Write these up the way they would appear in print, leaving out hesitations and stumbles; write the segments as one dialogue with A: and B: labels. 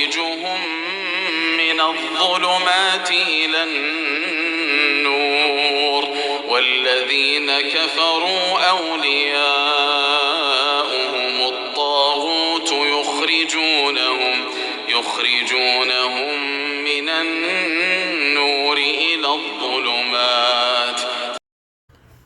A: يخرجهم من الظلمات إلى النور والذين كفروا أولياؤهم الطاغوت يخرجونهم من النور إلى الظلمات.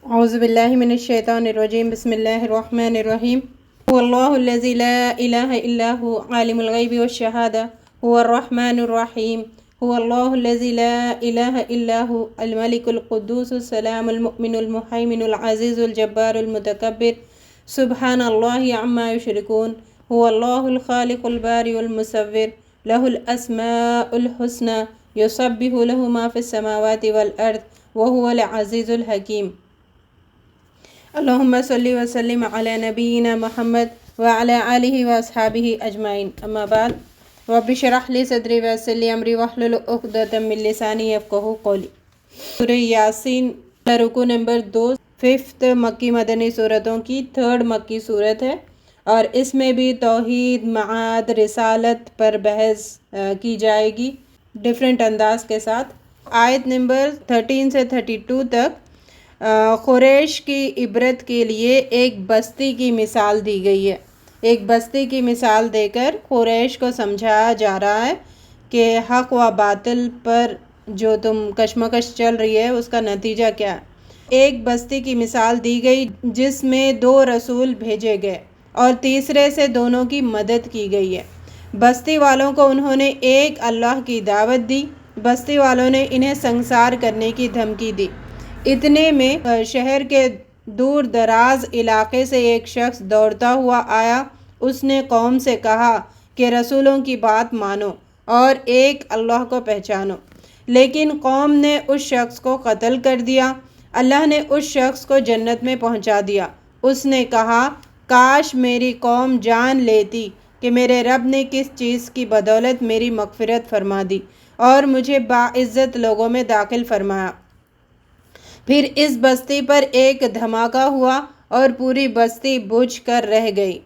B: اعوذ باللہ من الشیطان الرجیم. بسم اللہ الرحمن الرحیم. هو اللہ الذی لا الہ الا هو عالم الغیب والشہادہ هو الرحمن الرحیم. هو اللہ الذی لا الہ الا هو الملک القدوس السلام المؤمن المہیمن العزیز الجبار المتکبر سبحان اللہ عما یشرکون. هو اللہ الخالق البارئ المصور له الاسماء الحسنى یسبح له ما فی السماوات والارض وهو العزیز الحکیم. اللہم صلی وسلم علی نبینا محمد وعلی آلہ واصحابہ اجمعین. اما بعد رب اشرح لی صدری ویسر لی امری واحلل عقدۃ من لسانی یفقہوا قولی. سورہ یاسین رکوع نمبر 2 5 مکی مدنی صورتوں کی 3rd مکی صورت ہے، اور اس میں بھی توحید، معاد، رسالت پر بحث کی جائے گی ڈیفرنٹ انداز کے ساتھ. آیت نمبر 13 سے 32 تک قریش کی عبرت کے لیے ایک بستی کی مثال دی گئی ہے. ایک بستی کی مثال دے کر قریش کو سمجھایا جا رہا ہے کہ حق و باطل پر جو تم کشمکش چل رہی ہے اس کا نتیجہ کیا ہے. ایک بستی کی مثال دی گئی جس میں 2 رسول بھیجے گئے اور تیسرے سے دونوں کی مدد کی گئی ہے. بستی والوں کو انہوں نے ایک اللہ کی دعوت دی. بستی والوں نے انہیں سنسار کرنے کی دھمکی دی. اتنے میں شہر کے دور دراز علاقے سے ایک شخص دوڑتا ہوا آیا. اس نے قوم سے کہا کہ رسولوں کی بات مانو اور ایک اللہ کو پہچانو. لیکن قوم نے اس شخص کو قتل کر دیا. اللہ نے اس شخص کو جنت میں پہنچا دیا. اس نے کہا کاش میری قوم جان لیتی کہ میرے رب نے کس چیز کی بدولت میری مغفرت فرما دی اور مجھے باعزت لوگوں میں داخل فرمایا. پھر اس بستی پر ایک دھماکہ ہوا اور پوری بستی بجھ کر رہ گئی.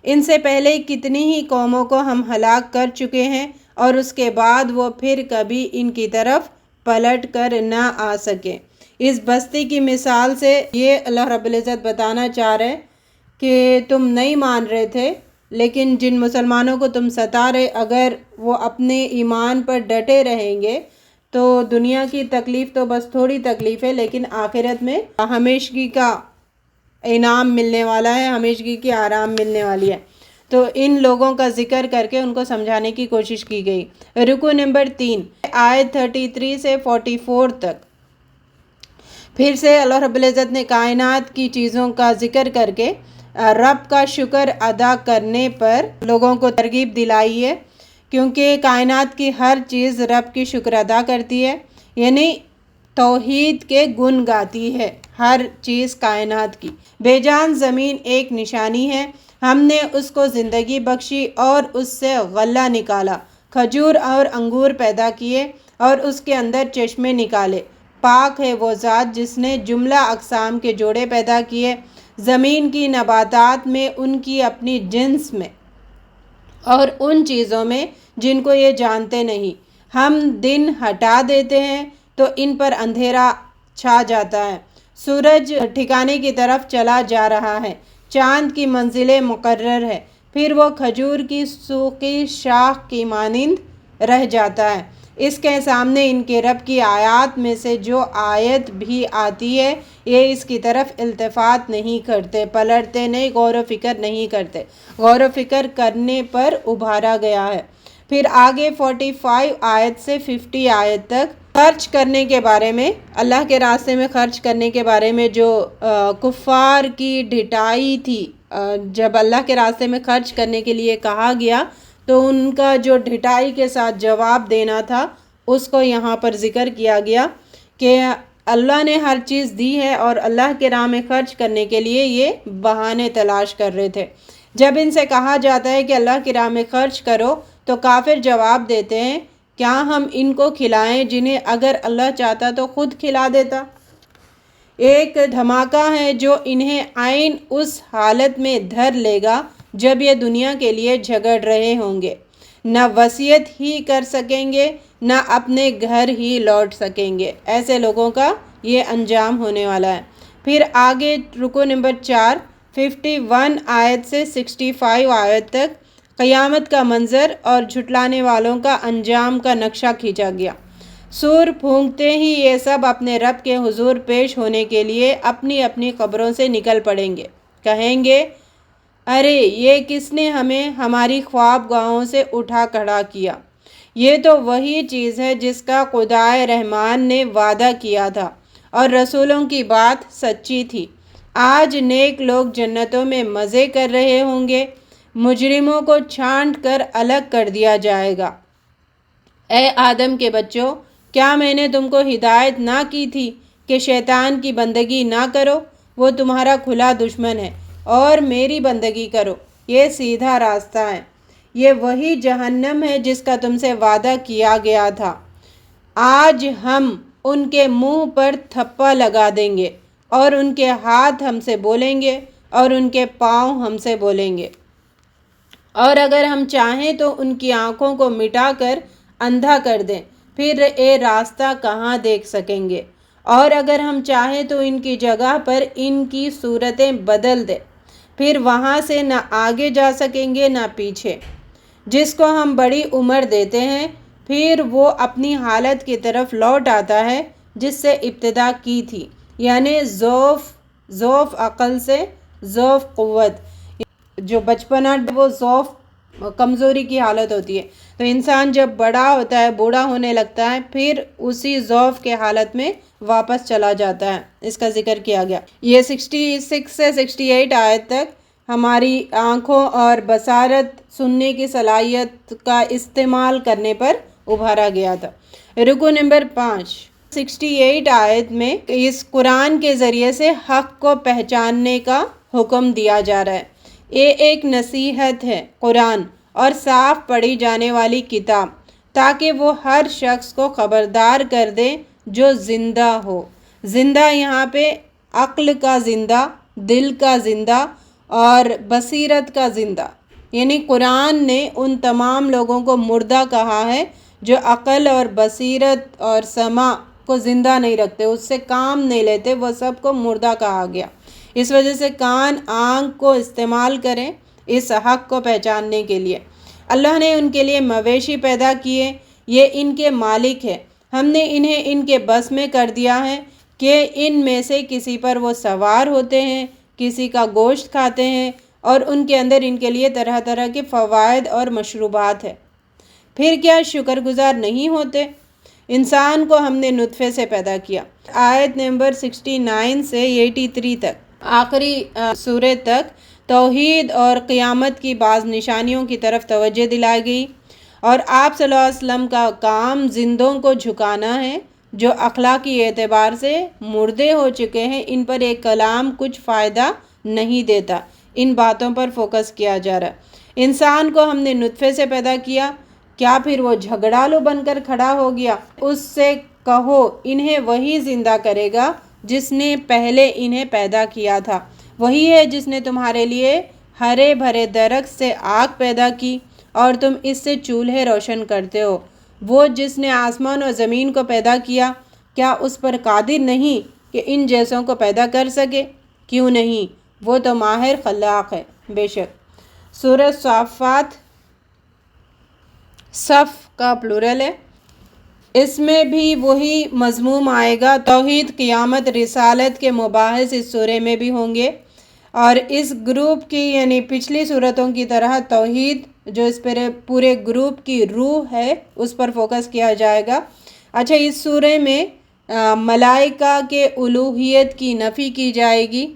B: ان سے پہلے کتنی ہی قوموں کو ہم ہلاک کر چکے ہیں اور اس کے بعد وہ پھر کبھی ان کی طرف پلٹ کر نہ آ سکے. اس بستی کی مثال سے یہ اللہ رب العزت بتانا چاہ رہے کہ تم نہیں مان رہے تھے، لیکن جن مسلمانوں کو تم ستا رہے اگر وہ اپنے ایمان پر ڈٹے رہیں گے تو دنیا کی تکلیف تو بس تھوڑی تکلیف ہے، لیکن آخرت میں ہمیشگی کا انعام ملنے والا ہے، ہمیشگی کی آرام ملنے والی ہے. تو ان لوگوں کا ذکر کر کے ان کو سمجھانے کی کوشش کی گئی. رکوع نمبر 3 آیت 33 سے 44 تک پھر سے اللہ رب العزت نے کائنات کی چیزوں کا ذکر کر کے رب کا شکر ادا کرنے پر لوگوں کو ترغیب دلائی ہے، کیونکہ کائنات کی ہر چیز رب کی شکر ادا کرتی ہے، یعنی توحید کے گن گاتی ہے. ہر چیز کائنات کی بے جان زمین ایک نشانی ہے. ہم نے اس کو زندگی بخشی اور اس سے غلہ نکالا، کھجور اور انگور پیدا کیے اور اس کے اندر چشمے نکالے. پاک ہے وہ ذات جس نے جملہ اقسام کے جوڑے پیدا کیے، زمین کی نباتات میں، ان کی اپنی جنس میں اور ان چیزوں میں جن کو یہ جانتے نہیں. ہم دن ہٹا دیتے ہیں تو ان پر اندھیرا چھا جاتا ہے. سورج ٹھکانے کی طرف چلا جا رہا ہے، چاند کی منزلیں مقرر ہے، پھر وہ کھجور کی سوکھی شاخ کی مانند رہ جاتا ہے. اس کے سامنے ان کے رب کی آیات میں سے جو آیت بھی آتی ہے یہ اس کی طرف التفات نہیں کرتے، پلٹتے نہیں، غور و فکر نہیں کرتے. غور و فکر کرنے پر ابھارا گیا ہے. پھر آگے 45 آیت سے 50 آیت تک خرچ کرنے کے بارے میں، اللہ کے راستے میں خرچ کرنے کے بارے میں جو کفار کی ڈھٹائی تھی. جب اللہ کے راستے میں خرچ کرنے کے لیے کہا گیا تو ان کا جو ڈھٹائی کے ساتھ جواب دینا تھا اس کو یہاں پر ذکر کیا گیا کہ اللہ نے ہر چیز دی ہے اور اللہ کے راہ میں خرچ کرنے کے لیے یہ بہانے تلاش کر رہے تھے. جب ان سے کہا جاتا ہے کہ اللہ کی راہ میں خرچ کرو تو کافر جواب دیتے ہیں کیا ہم ان کو کھلائیں جنہیں اگر اللہ چاہتا تو خود کھلا دیتا. ایک دھماکہ ہے جو انہیں عین اس حالت میں دھر لے گا جب یہ دنیا کے لیے جھگڑ رہے ہوں گے. نہ وصیت ہی کر سکیں گے، نہ اپنے گھر ہی لوٹ سکیں گے۔ ایسے لوگوں کا یہ انجام ہونے والا ہے۔ پھر آگے رکو نمبر 4 51 آیت سے 65 آیت تک قیامت کا منظر اور جھٹلانے والوں کا انجام کا نقشہ کھینچا گیا۔ سور پھونکتے ہی یہ سب اپنے رب کے حضور پیش ہونے کے لیے اپنی اپنی قبروں سے نکل پڑیں گے۔ کہیں گے، ارے یہ کس نے ہمیں ہماری خواب گاہوں سے اٹھا کھڑا کیا؟ یہ تو وہی چیز ہے جس کا خدائے رحمان نے وعدہ کیا تھا اور رسولوں کی بات سچی تھی۔ آج نیک لوگ جنتوں میں مزے کر رہے ہوں گے، مجرموں کو چھانٹ کر الگ کر دیا جائے گا۔ اے آدم کے بچوں، کیا میں نے تم کو ہدایت نہ کی تھی کہ شیطان کی بندگی نہ کرو؟ وہ تمہارا کھلا دشمن ہے، اور میری بندگی کرو، یہ سیدھا راستہ ہے۔ یہ وہی جہنم ہے جس کا تم سے وعدہ کیا گیا تھا۔ آج ہم ان کے منہ پر تھپا لگا دیں گے، اور ان کے ہاتھ ہم سے بولیں گے اور ان کے پاؤں ہم سے بولیں گے۔ اور اگر ہم چاہیں تو ان کی آنکھوں کو مٹا کر اندھا کر دیں، پھر یہ راستہ کہاں دیکھ سکیں گے؟ اور اگر ہم چاہیں تو ان کی جگہ پر ان کی صورتیں بدل دیں، پھر وہاں سے نہ آگے جا سکیں گے نہ پیچھے۔ جس کو ہم بڑی عمر دیتے ہیں، پھر وہ اپنی حالت کی طرف لوٹ آتا ہے جس سے ابتدا کی تھی، یعنی ضعف عقل سے ضعف قوت۔ جو بچپنا وہ ضعف کمزوری کی حالت ہوتی ہے، تو انسان جب بڑا ہوتا ہے، بوڑھا ہونے لگتا ہے، پھر اسی ضعف کے حالت میں واپس چلا جاتا ہے۔ اس کا ذکر کیا گیا۔ یہ 66 سے 68 آیت تک ہماری آنکھوں اور بصارت، سننے کی صلاحیت کا استعمال کرنے پر ابھارا گیا تھا۔ رکو نمبر 5 68 آیت میں اس قرآن کے ذریعے سے حق کو پہچاننے کا حکم دیا جا رہا ہے۔ یہ ایک نصیحت ہے، قرآن، اور صاف پڑھی جانے والی کتاب، تاکہ وہ ہر شخص کو خبردار کر دے جو زندہ ہو۔ زندہ یہاں پہ عقل کا زندہ، دل کا زندہ اور بصیرت کا زندہ، یعنی قرآن نے ان تمام لوگوں کو مردہ کہا ہے جو عقل اور بصیرت اور سمع کو زندہ نہیں رکھتے، اس سے کام نہیں لیتے، وہ سب کو مردہ کہا گیا۔ اس وجہ سے کان، آنکھ کو استعمال کریں اس حق کو پہچاننے کے لیے۔ اللہ نے ان کے لیے مویشی پیدا کیے، یہ ان کے مالک ہے۔ ہم نے انہیں ان کے بس میں کر دیا ہے کہ ان میں سے کسی پر وہ سوار ہوتے ہیں، کسی کا گوشت کھاتے ہیں، اور ان کے اندر ان کے لیے طرح طرح کے فوائد اور مشروبات ہیں۔ پھر کیا شکر گزار نہیں ہوتے؟ انسان کو ہم نے نطفے سے پیدا کیا۔ آیت نمبر 69 سے 83 تک آخری سورہ تک توحید اور قیامت کی بعض نشانیوں کی طرف توجہ دلائی گئی، اور آپ صلی اللہ علیہ وسلم کا کام زندوں کو جھکانا ہے جو اخلاقی اعتبار سے مردے ہو چکے ہیں۔ ان پر ایک کلام کچھ فائدہ نہیں دیتا، ان باتوں پر فوکس کیا جا رہا ہے۔ انسان کو ہم نے نطفے سے پیدا کیا، کیا پھر وہ جھگڑالو بن کر کھڑا ہو گیا؟ اس سے کہو انہیں وہی زندہ کرے گا جس نے پہلے انہیں پیدا کیا تھا۔ وہی ہے جس نے تمہارے لیے ہرے بھرے درخت سے آگ پیدا کی اور تم اس سے چولہے روشن کرتے ہو۔ وہ جس نے آسمان اور زمین کو پیدا کیا، کیا اس پر قادر نہیں کہ ان جیسوں کو پیدا کر سکے؟ کیوں نہیں، وہ تو ماہر خلاق ہے۔ بے شک سورہ صافات، صف کا پلورل ہے، اس میں بھی وہی مضمون آئے گا۔ توحید، قیامت، رسالت کے مباحث اس سورے میں بھی ہوں گے، اور اس گروپ کی یعنی پچھلی صورتوں کی طرح توحید جو اس پورے گروپ کی روح ہے اس پر فوکس کیا جائے گا۔ اچھا، اس سورے میں ملائکہ کے الوہیت کی نفی کی جائے گی،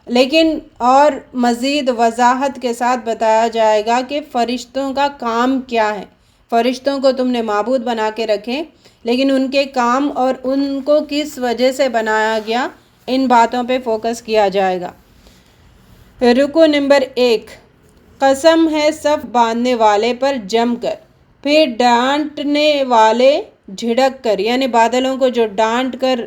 B: لیکن اور مزید وضاحت کے ساتھ بتایا جائے گا کہ فرشتوں کا کام کیا ہے۔ فرشتوں کو تم نے معبود بنا کے رکھیں، لیکن ان کے کام اور ان کو کس وجہ سے بنایا گیا، ان باتوں پہ فوکس کیا جائے گا۔ رکو نمبر 1 قسم ہے صف باندھنے والے پر جم کر، پھر ڈانٹنے والے جھڑک کر، یعنی بادلوں کو جو ڈانٹ کر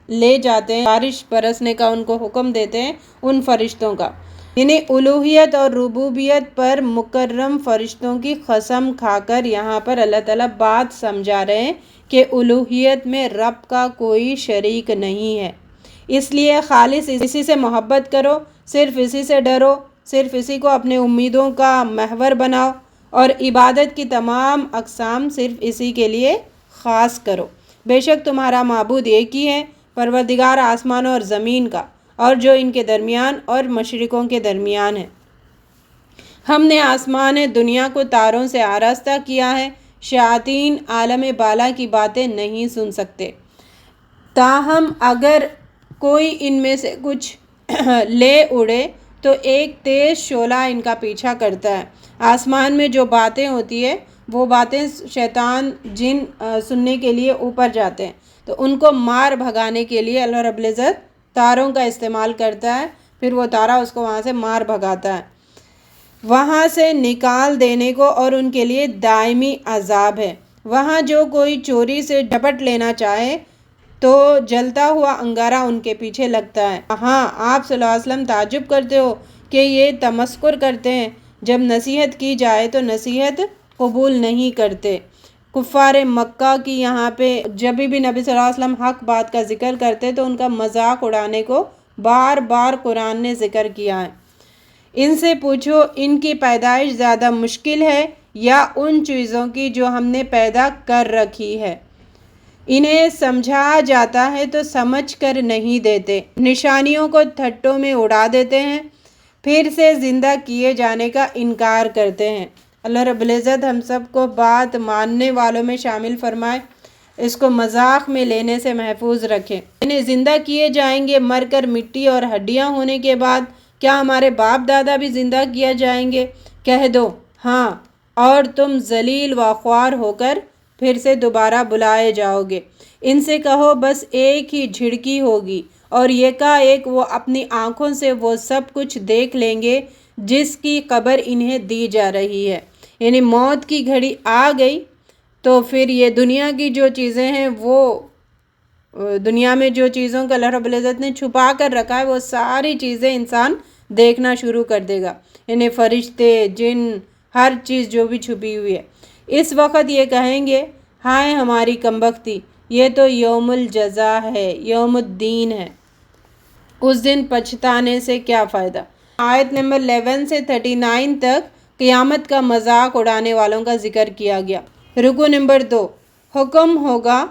B: لے جاتے ہیں، بارش برسنے کا ان کو حکم دیتے ہیں، ان فرشتوں کا۔ انہیں الوہیت اور ربوبیت پر مکرم فرشتوں کی قسم کھا کر یہاں پر اللہ تعالیٰ بات سمجھا رہے ہیں کہ الوہیت میں رب کا کوئی شریک نہیں ہے، اس لیے خالص اسی سے محبت کرو، صرف اسی سے ڈرو، صرف اسی کو اپنے امیدوں کا محور بناؤ اور عبادت کی تمام اقسام صرف اسی کے لیے خاص کرو۔ بے شک تمہارا معبود ایک ہی ہے، پروردگار آسمانوں اور زمین کا اور جو ان کے درمیان اور مشرقوں کے درمیان ہے۔ ہم نے آسمان دنیا کو تاروں سے آراستہ کیا ہے، شیاطین عالم بالا کی باتیں نہیں سن سکتے، تاہم اگر کوئی ان میں سے کچھ لے اڑے تو ایک تیز شعلہ ان کا پیچھا کرتا ہے۔ آسمان میں جو باتیں ہوتی ہے وہ باتیں شیطان جن سننے کے لیے اوپر جاتے ہیں، تو ان کو مار بھگانے کے لیے اللہ رب العزت تاروں کا استعمال کرتا ہے، پھر وہ تارا اس کو وہاں سے مار بھگاتا ہے، وہاں سے نکال دینے کو، اور ان کے لیے دائمی عذاب ہے۔ وہاں جو کوئی چوری سے جھپٹ لینا چاہے تو جلتا ہوا انگارہ ان کے پیچھے لگتا ہے۔ ہاں آپ صلی اللہ علیہ وسلم تعجب کرتے ہو کہ یہ تمسخر کرتے ہیں، جب نصیحت کی جائے تو نصیحت قبول نہیں کرتے۔ کفار مکہ کی یہاں پہ جب بھی نبی صلی اللہ علیہ وسلم حق بات کا ذکر کرتے تو ان کا مذاق اڑانے کو بار بار قرآن نے ذکر کیا ہے۔ ان سے پوچھو ان کی پیدائش زیادہ مشکل ہے یا ان چیزوں کی جو ہم نے پیدا کر رکھی ہے؟ انہیں سمجھایا جاتا ہے تو سمجھ کر نہیں دیتے، نشانیوں کو ٹھٹوں میں اڑا دیتے ہیں، پھر سے زندہ کیے جانے کا انکار کرتے ہیں۔ اللہ رب العزت ہم سب کو بات ماننے والوں میں شامل فرمائے، اس کو مذاق میں لینے سے محفوظ رکھے۔ انہیں زندہ کیے جائیں گے مر کر مٹی اور ہڈیاں ہونے کے بعد، کیا ہمارے باپ دادا بھی زندہ کیا جائیں گے؟ کہہ دو ہاں، اور تم ذلیل و خوار ہو کر پھر سے دوبارہ بلائے جاؤ گے۔ ان سے کہو بس ایک ہی جھڑکی ہوگی اور یکایک وہ اپنی آنکھوں سے وہ سب کچھ دیکھ لیں گے جس کی خبر انہیں دی جا رہی ہے، یعنی موت کی گھڑی آ گئی تو پھر یہ دنیا کی جو چیزیں ہیں، وہ دنیا میں جو چیزوں کو اللہ رب العزت نے چھپا کر رکھا ہے وہ ساری چیزیں انسان دیکھنا شروع کر دے گا، یعنی فرشتے، جن، ہر چیز جو بھی چھپی ہوئی ہے۔ اس وقت یہ کہیں گے ہائے ہماری کمبختی، یہ تو یوم الجزا ہے، یوم الدین ہے، اس دن پچھتانے سے کیا فائدہ۔ آیت نمبر 11 سے 39 تک قیامت کا مذاق اڑانے والوں کا ذکر کیا گیا۔ رکو نمبر 2، حکم ہوگا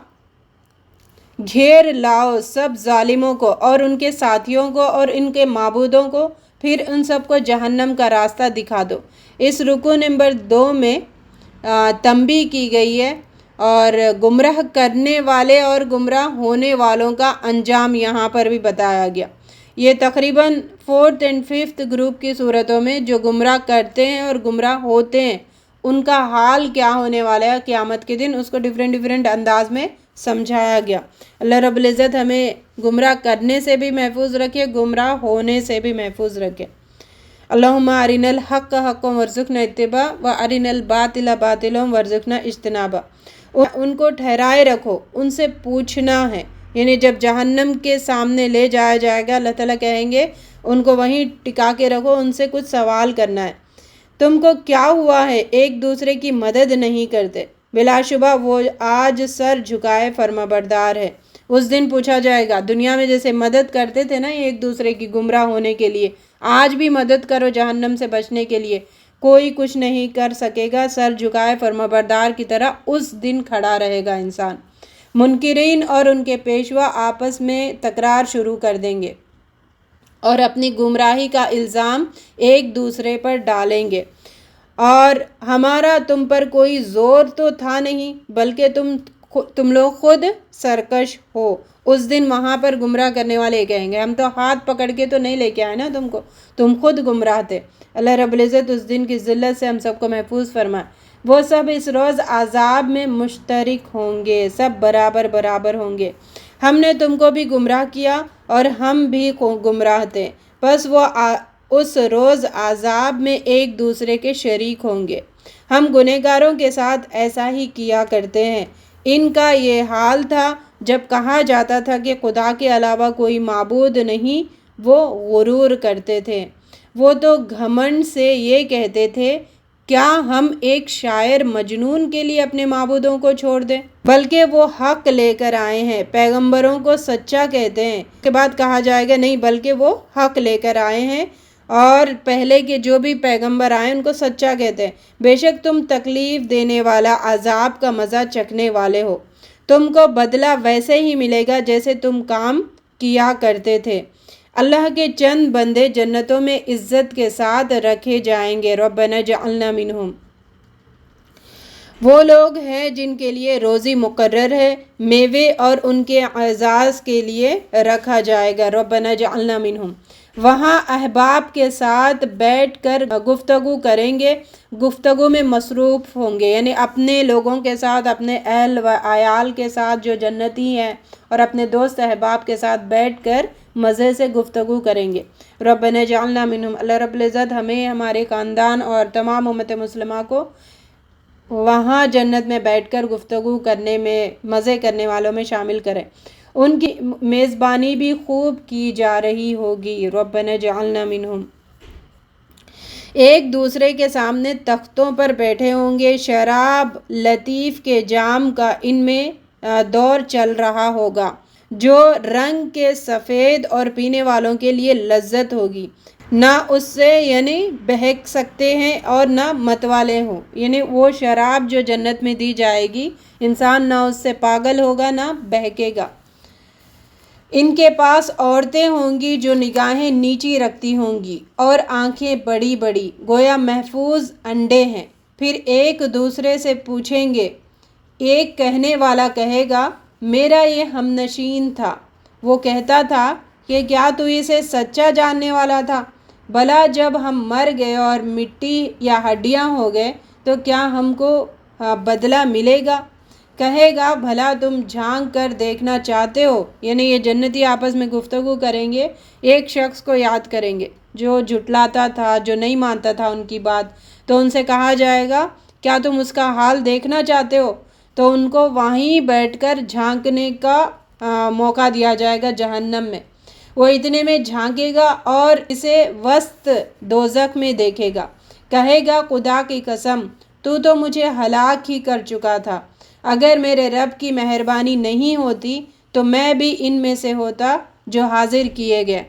B: گھیر لاؤ سب ظالموں کو اور ان کے ساتھیوں کو اور ان کے معبودوں کو، پھر ان سب کو جہنم کا راستہ دکھا دو۔ اس رکو نمبر 2 میں تنبیہ کی گئی ہے اور گمراہ کرنے والے اور گمراہ ہونے والوں کا انجام یہاں پر بھی بتایا گیا۔ یہ تقریباً 4th اور 5th گروپ کی صورتوں میں جو گمراہ کرتے ہیں اور گمراہ ہوتے ہیں ان کا حال کیا ہونے والا ہے قیامت کے دن، اس کو ڈیفرنٹ انداز میں سمجھایا گیا۔ اللہ رب العزت ہمیں گمراہ کرنے سے بھی محفوظ رکھے، گمراہ ہونے سے بھی محفوظ رکھے۔ اللہم ارنا الحق حقا وارزقنا اتباع و ارنا الباطل باطلا وارزقنا اجتنابا۔ ان کو ٹھہرائے رکھو، ان سے پوچھنا ہے، یعنی جب جہنم کے سامنے لے جایا جائے گا اللہ تعالیٰ کہیں گے ان کو وہیں ٹکا کے رکھو، ان سے کچھ سوال کرنا ہے۔ تم کو کیا ہوا ہے ایک دوسرے کی مدد نہیں کرتے؟ بلا شبہ وہ آج سر جھکائے فرما بردار ہے۔ اس دن پوچھا جائے گا دنیا میں جیسے مدد کرتے تھے نا ایک دوسرے کی گمراہ ہونے کے لیے، آج بھی مدد کرو جہنم سے بچنے کے لیے، کوئی کچھ نہیں کر سکے گا، سر جھکائے فرما بردار کی طرح اس دن کھڑا رہے گا انسان۔ منکرین اور ان کے پیشوا آپس میں تکرار شروع کر دیں گے اور اپنی گمراہی کا الزام ایک دوسرے پر ڈالیں گے، اور ہمارا تم پر کوئی زور تو تھا نہیں بلکہ تم لوگ خود سرکش ہو۔ اس دن وہاں پر گمراہ کرنے والے کہیں گے ہم تو ہاتھ پکڑ کے تو نہیں لے کے آئے نا تم کو، تم خود گمراہ تھے۔ اللہ رب العزت اس دن کی ذلت سے ہم سب کو محفوظ فرمائے۔ وہ سب اس روز عذاب میں مشترک ہوں گے، سب برابر ہوں گے۔ ہم نے تم کو بھی گمراہ کیا اور ہم بھی گمراہ تھے، بس وہ اس روز عذاب میں ایک دوسرے کے شریک ہوں گے۔ ہم گنہگاروں کے ساتھ ایسا ہی کیا کرتے ہیں۔ ان کا یہ حال تھا جب کہا جاتا تھا کہ خدا کے علاوہ کوئی معبود نہیں، وہ غرور کرتے تھے۔ وہ تو گھمنڈ سے یہ کہتے تھے کیا ہم ایک شاعر مجنون کے لیے اپنے معبودوں کو چھوڑ دیں؟ بلکہ وہ حق لے کر آئے ہیں، پیغمبروں کو سچا کہتے ہیں۔ اس کے بعد کہا جائے گا نہیں، بلکہ وہ حق لے کر آئے ہیں اور پہلے کے جو بھی پیغمبر آئے ان کو سچا کہتے ہیں۔ بے شک تم تکلیف دینے والا عذاب کا مزہ چکھنے والے ہو، تم کو بدلہ ویسے ہی ملے گا جیسے تم کام کیا کرتے تھے۔ اللہ کے چند بندے جنتوں میں عزت کے ساتھ رکھے جائیں گے۔ ربنا اجعلنا منہم۔ وہ لوگ ہیں جن کے لیے روزی مقرر ہے، میوے اور ان کے اعزاز کے لیے رکھا جائے گا۔ ربنا اجعلنا منہم۔ وہاں احباب کے ساتھ بیٹھ کر گفتگو کریں گے، گفتگو میں مصروف ہوں گے، یعنی اپنے لوگوں کے ساتھ، اپنے اہل و عیال کے ساتھ جو جنتی ہیں اور اپنے دوست احباب کے ساتھ بیٹھ کر مزے سے گفتگو کریں گے۔ ربنا اجعلنا منہم۔ اللہ رب العزت ہمیں، ہمارے خاندان اور تمام امت مسلمہ کو وہاں جنت میں بیٹھ کر گفتگو کرنے میں، مزے کرنے والوں میں شامل کریں۔ ان کی میزبانی بھی خوب کی جا رہی ہوگی۔ ربنا اجعلنا منہم۔ ایک دوسرے کے سامنے تختوں پر بیٹھے ہوں گے، شراب لطیف کے جام کا ان میں دور چل رہا ہوگا جو رنگ کے سفید اور پینے والوں کے لیے لذت ہوگی، نہ اس سے یعنی بہک سکتے ہیں اور نہ متوالے ہوں، یعنی وہ شراب جو جنت میں دی جائے گی انسان نہ اس سے پاگل ہوگا نہ بہکے گا۔ ان کے پاس عورتیں ہوں گی جو نگاہیں نیچی رکھتی ہوں گی اور آنکھیں بڑی بڑی، گویا محفوظ انڈے ہیں۔ پھر ایک دوسرے سے پوچھیں گے، ایک کہنے والا کہے گا میرا یہ ہمنشین تھا، وہ کہتا تھا کہ کیا تو اسے سچا جاننے والا تھا؟ بھلا جب ہم مر گئے اور مٹی یا ہڈیاں ہو گئے تو کیا ہم کو بدلہ ملے گا؟ کہے گا بھلا تم جھانک کر دیکھنا چاہتے ہو؟ یعنی یہ جنتی آپس میں گفتگو کریں گے، ایک شخص کو یاد کریں گے جو جھٹلاتا تھا، جو نہیں مانتا تھا ان کی بات، تو ان سے کہا جائے گا کیا تم اس کا حال دیکھنا چاہتے ہو؟ تو ان کو وہیں بیٹھ کر جھانکنے کا موقع دیا جائے گا جہنم میں۔ وہ اتنے میں جھانکے گا اور اسے وسط دوزخ میں دیکھے گا، کہے گا خدا کی قسم تو مجھے ہلاک ہی کر چکا تھا، اگر میرے رب کی مہربانی نہیں ہوتی تو میں بھی ان میں سے ہوتا جو حاضر کیے گئے۔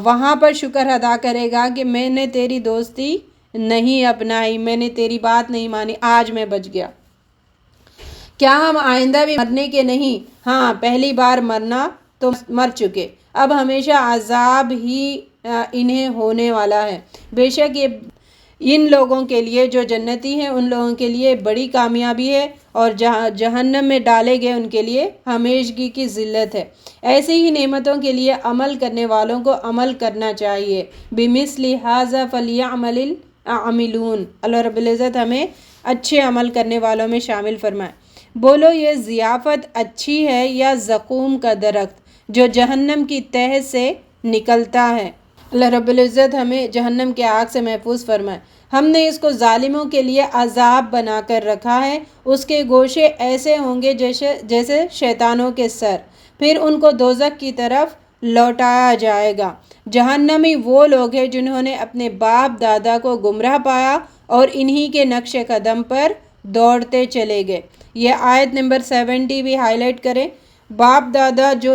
B: وہاں پر شکر ادا کرے گا کہ میں نے تیری دوستی نہیں اپنائی، میں نے تیری بات نہیں مانی، آج میں بچ گیا۔ کیا ہم آئندہ بھی مرنے کے نہیں؟ ہاں، پہلی بار مرنا تو مر چکے، اب ہمیشہ عذاب ہی انہیں ہونے والا ہے۔ بے شک یہ ان لوگوں کے لیے جو جنتی ہیں ان لوگوں کے لیے بڑی کامیابی ہے، اور جہنم میں ڈالے گئے ان کے لیے ہمیشگی کی ذلت ہے۔ ایسی ہی نعمتوں کے لیے عمل کرنے والوں کو عمل کرنا چاہیے۔ بِمِثْلِ هَٰذَا فَلْيَعْمَلِ الْعَامِلُونَ۔ اللہ رب العزت ہمیں اچھے عمل کرنے والوں میں شامل فرمائے۔ بولو یہ ضیافت اچھی ہے یا زقوم کا درخت جو جہنم کی تہہ سے نکلتا ہے؟ اللہ رب العزت ہمیں جہنم کے آگ سے محفوظ فرمائے۔ ہم نے اس کو ظالموں کے لیے عذاب بنا کر رکھا ہے، اس کے گوشے ایسے ہوں گے جیسے شیطانوں کے سر، پھر ان کو دوزخ کی طرف لوٹایا جائے گا۔ جہنمی وہ لوگ ہیں جنہوں نے اپنے باپ دادا کو گمراہ پایا اور انہی کے نقش قدم پر دوڑتے چلے گئے۔ یہ آیت نمبر 70 بھی ہائی لائٹ کریں۔ باپ دادا جو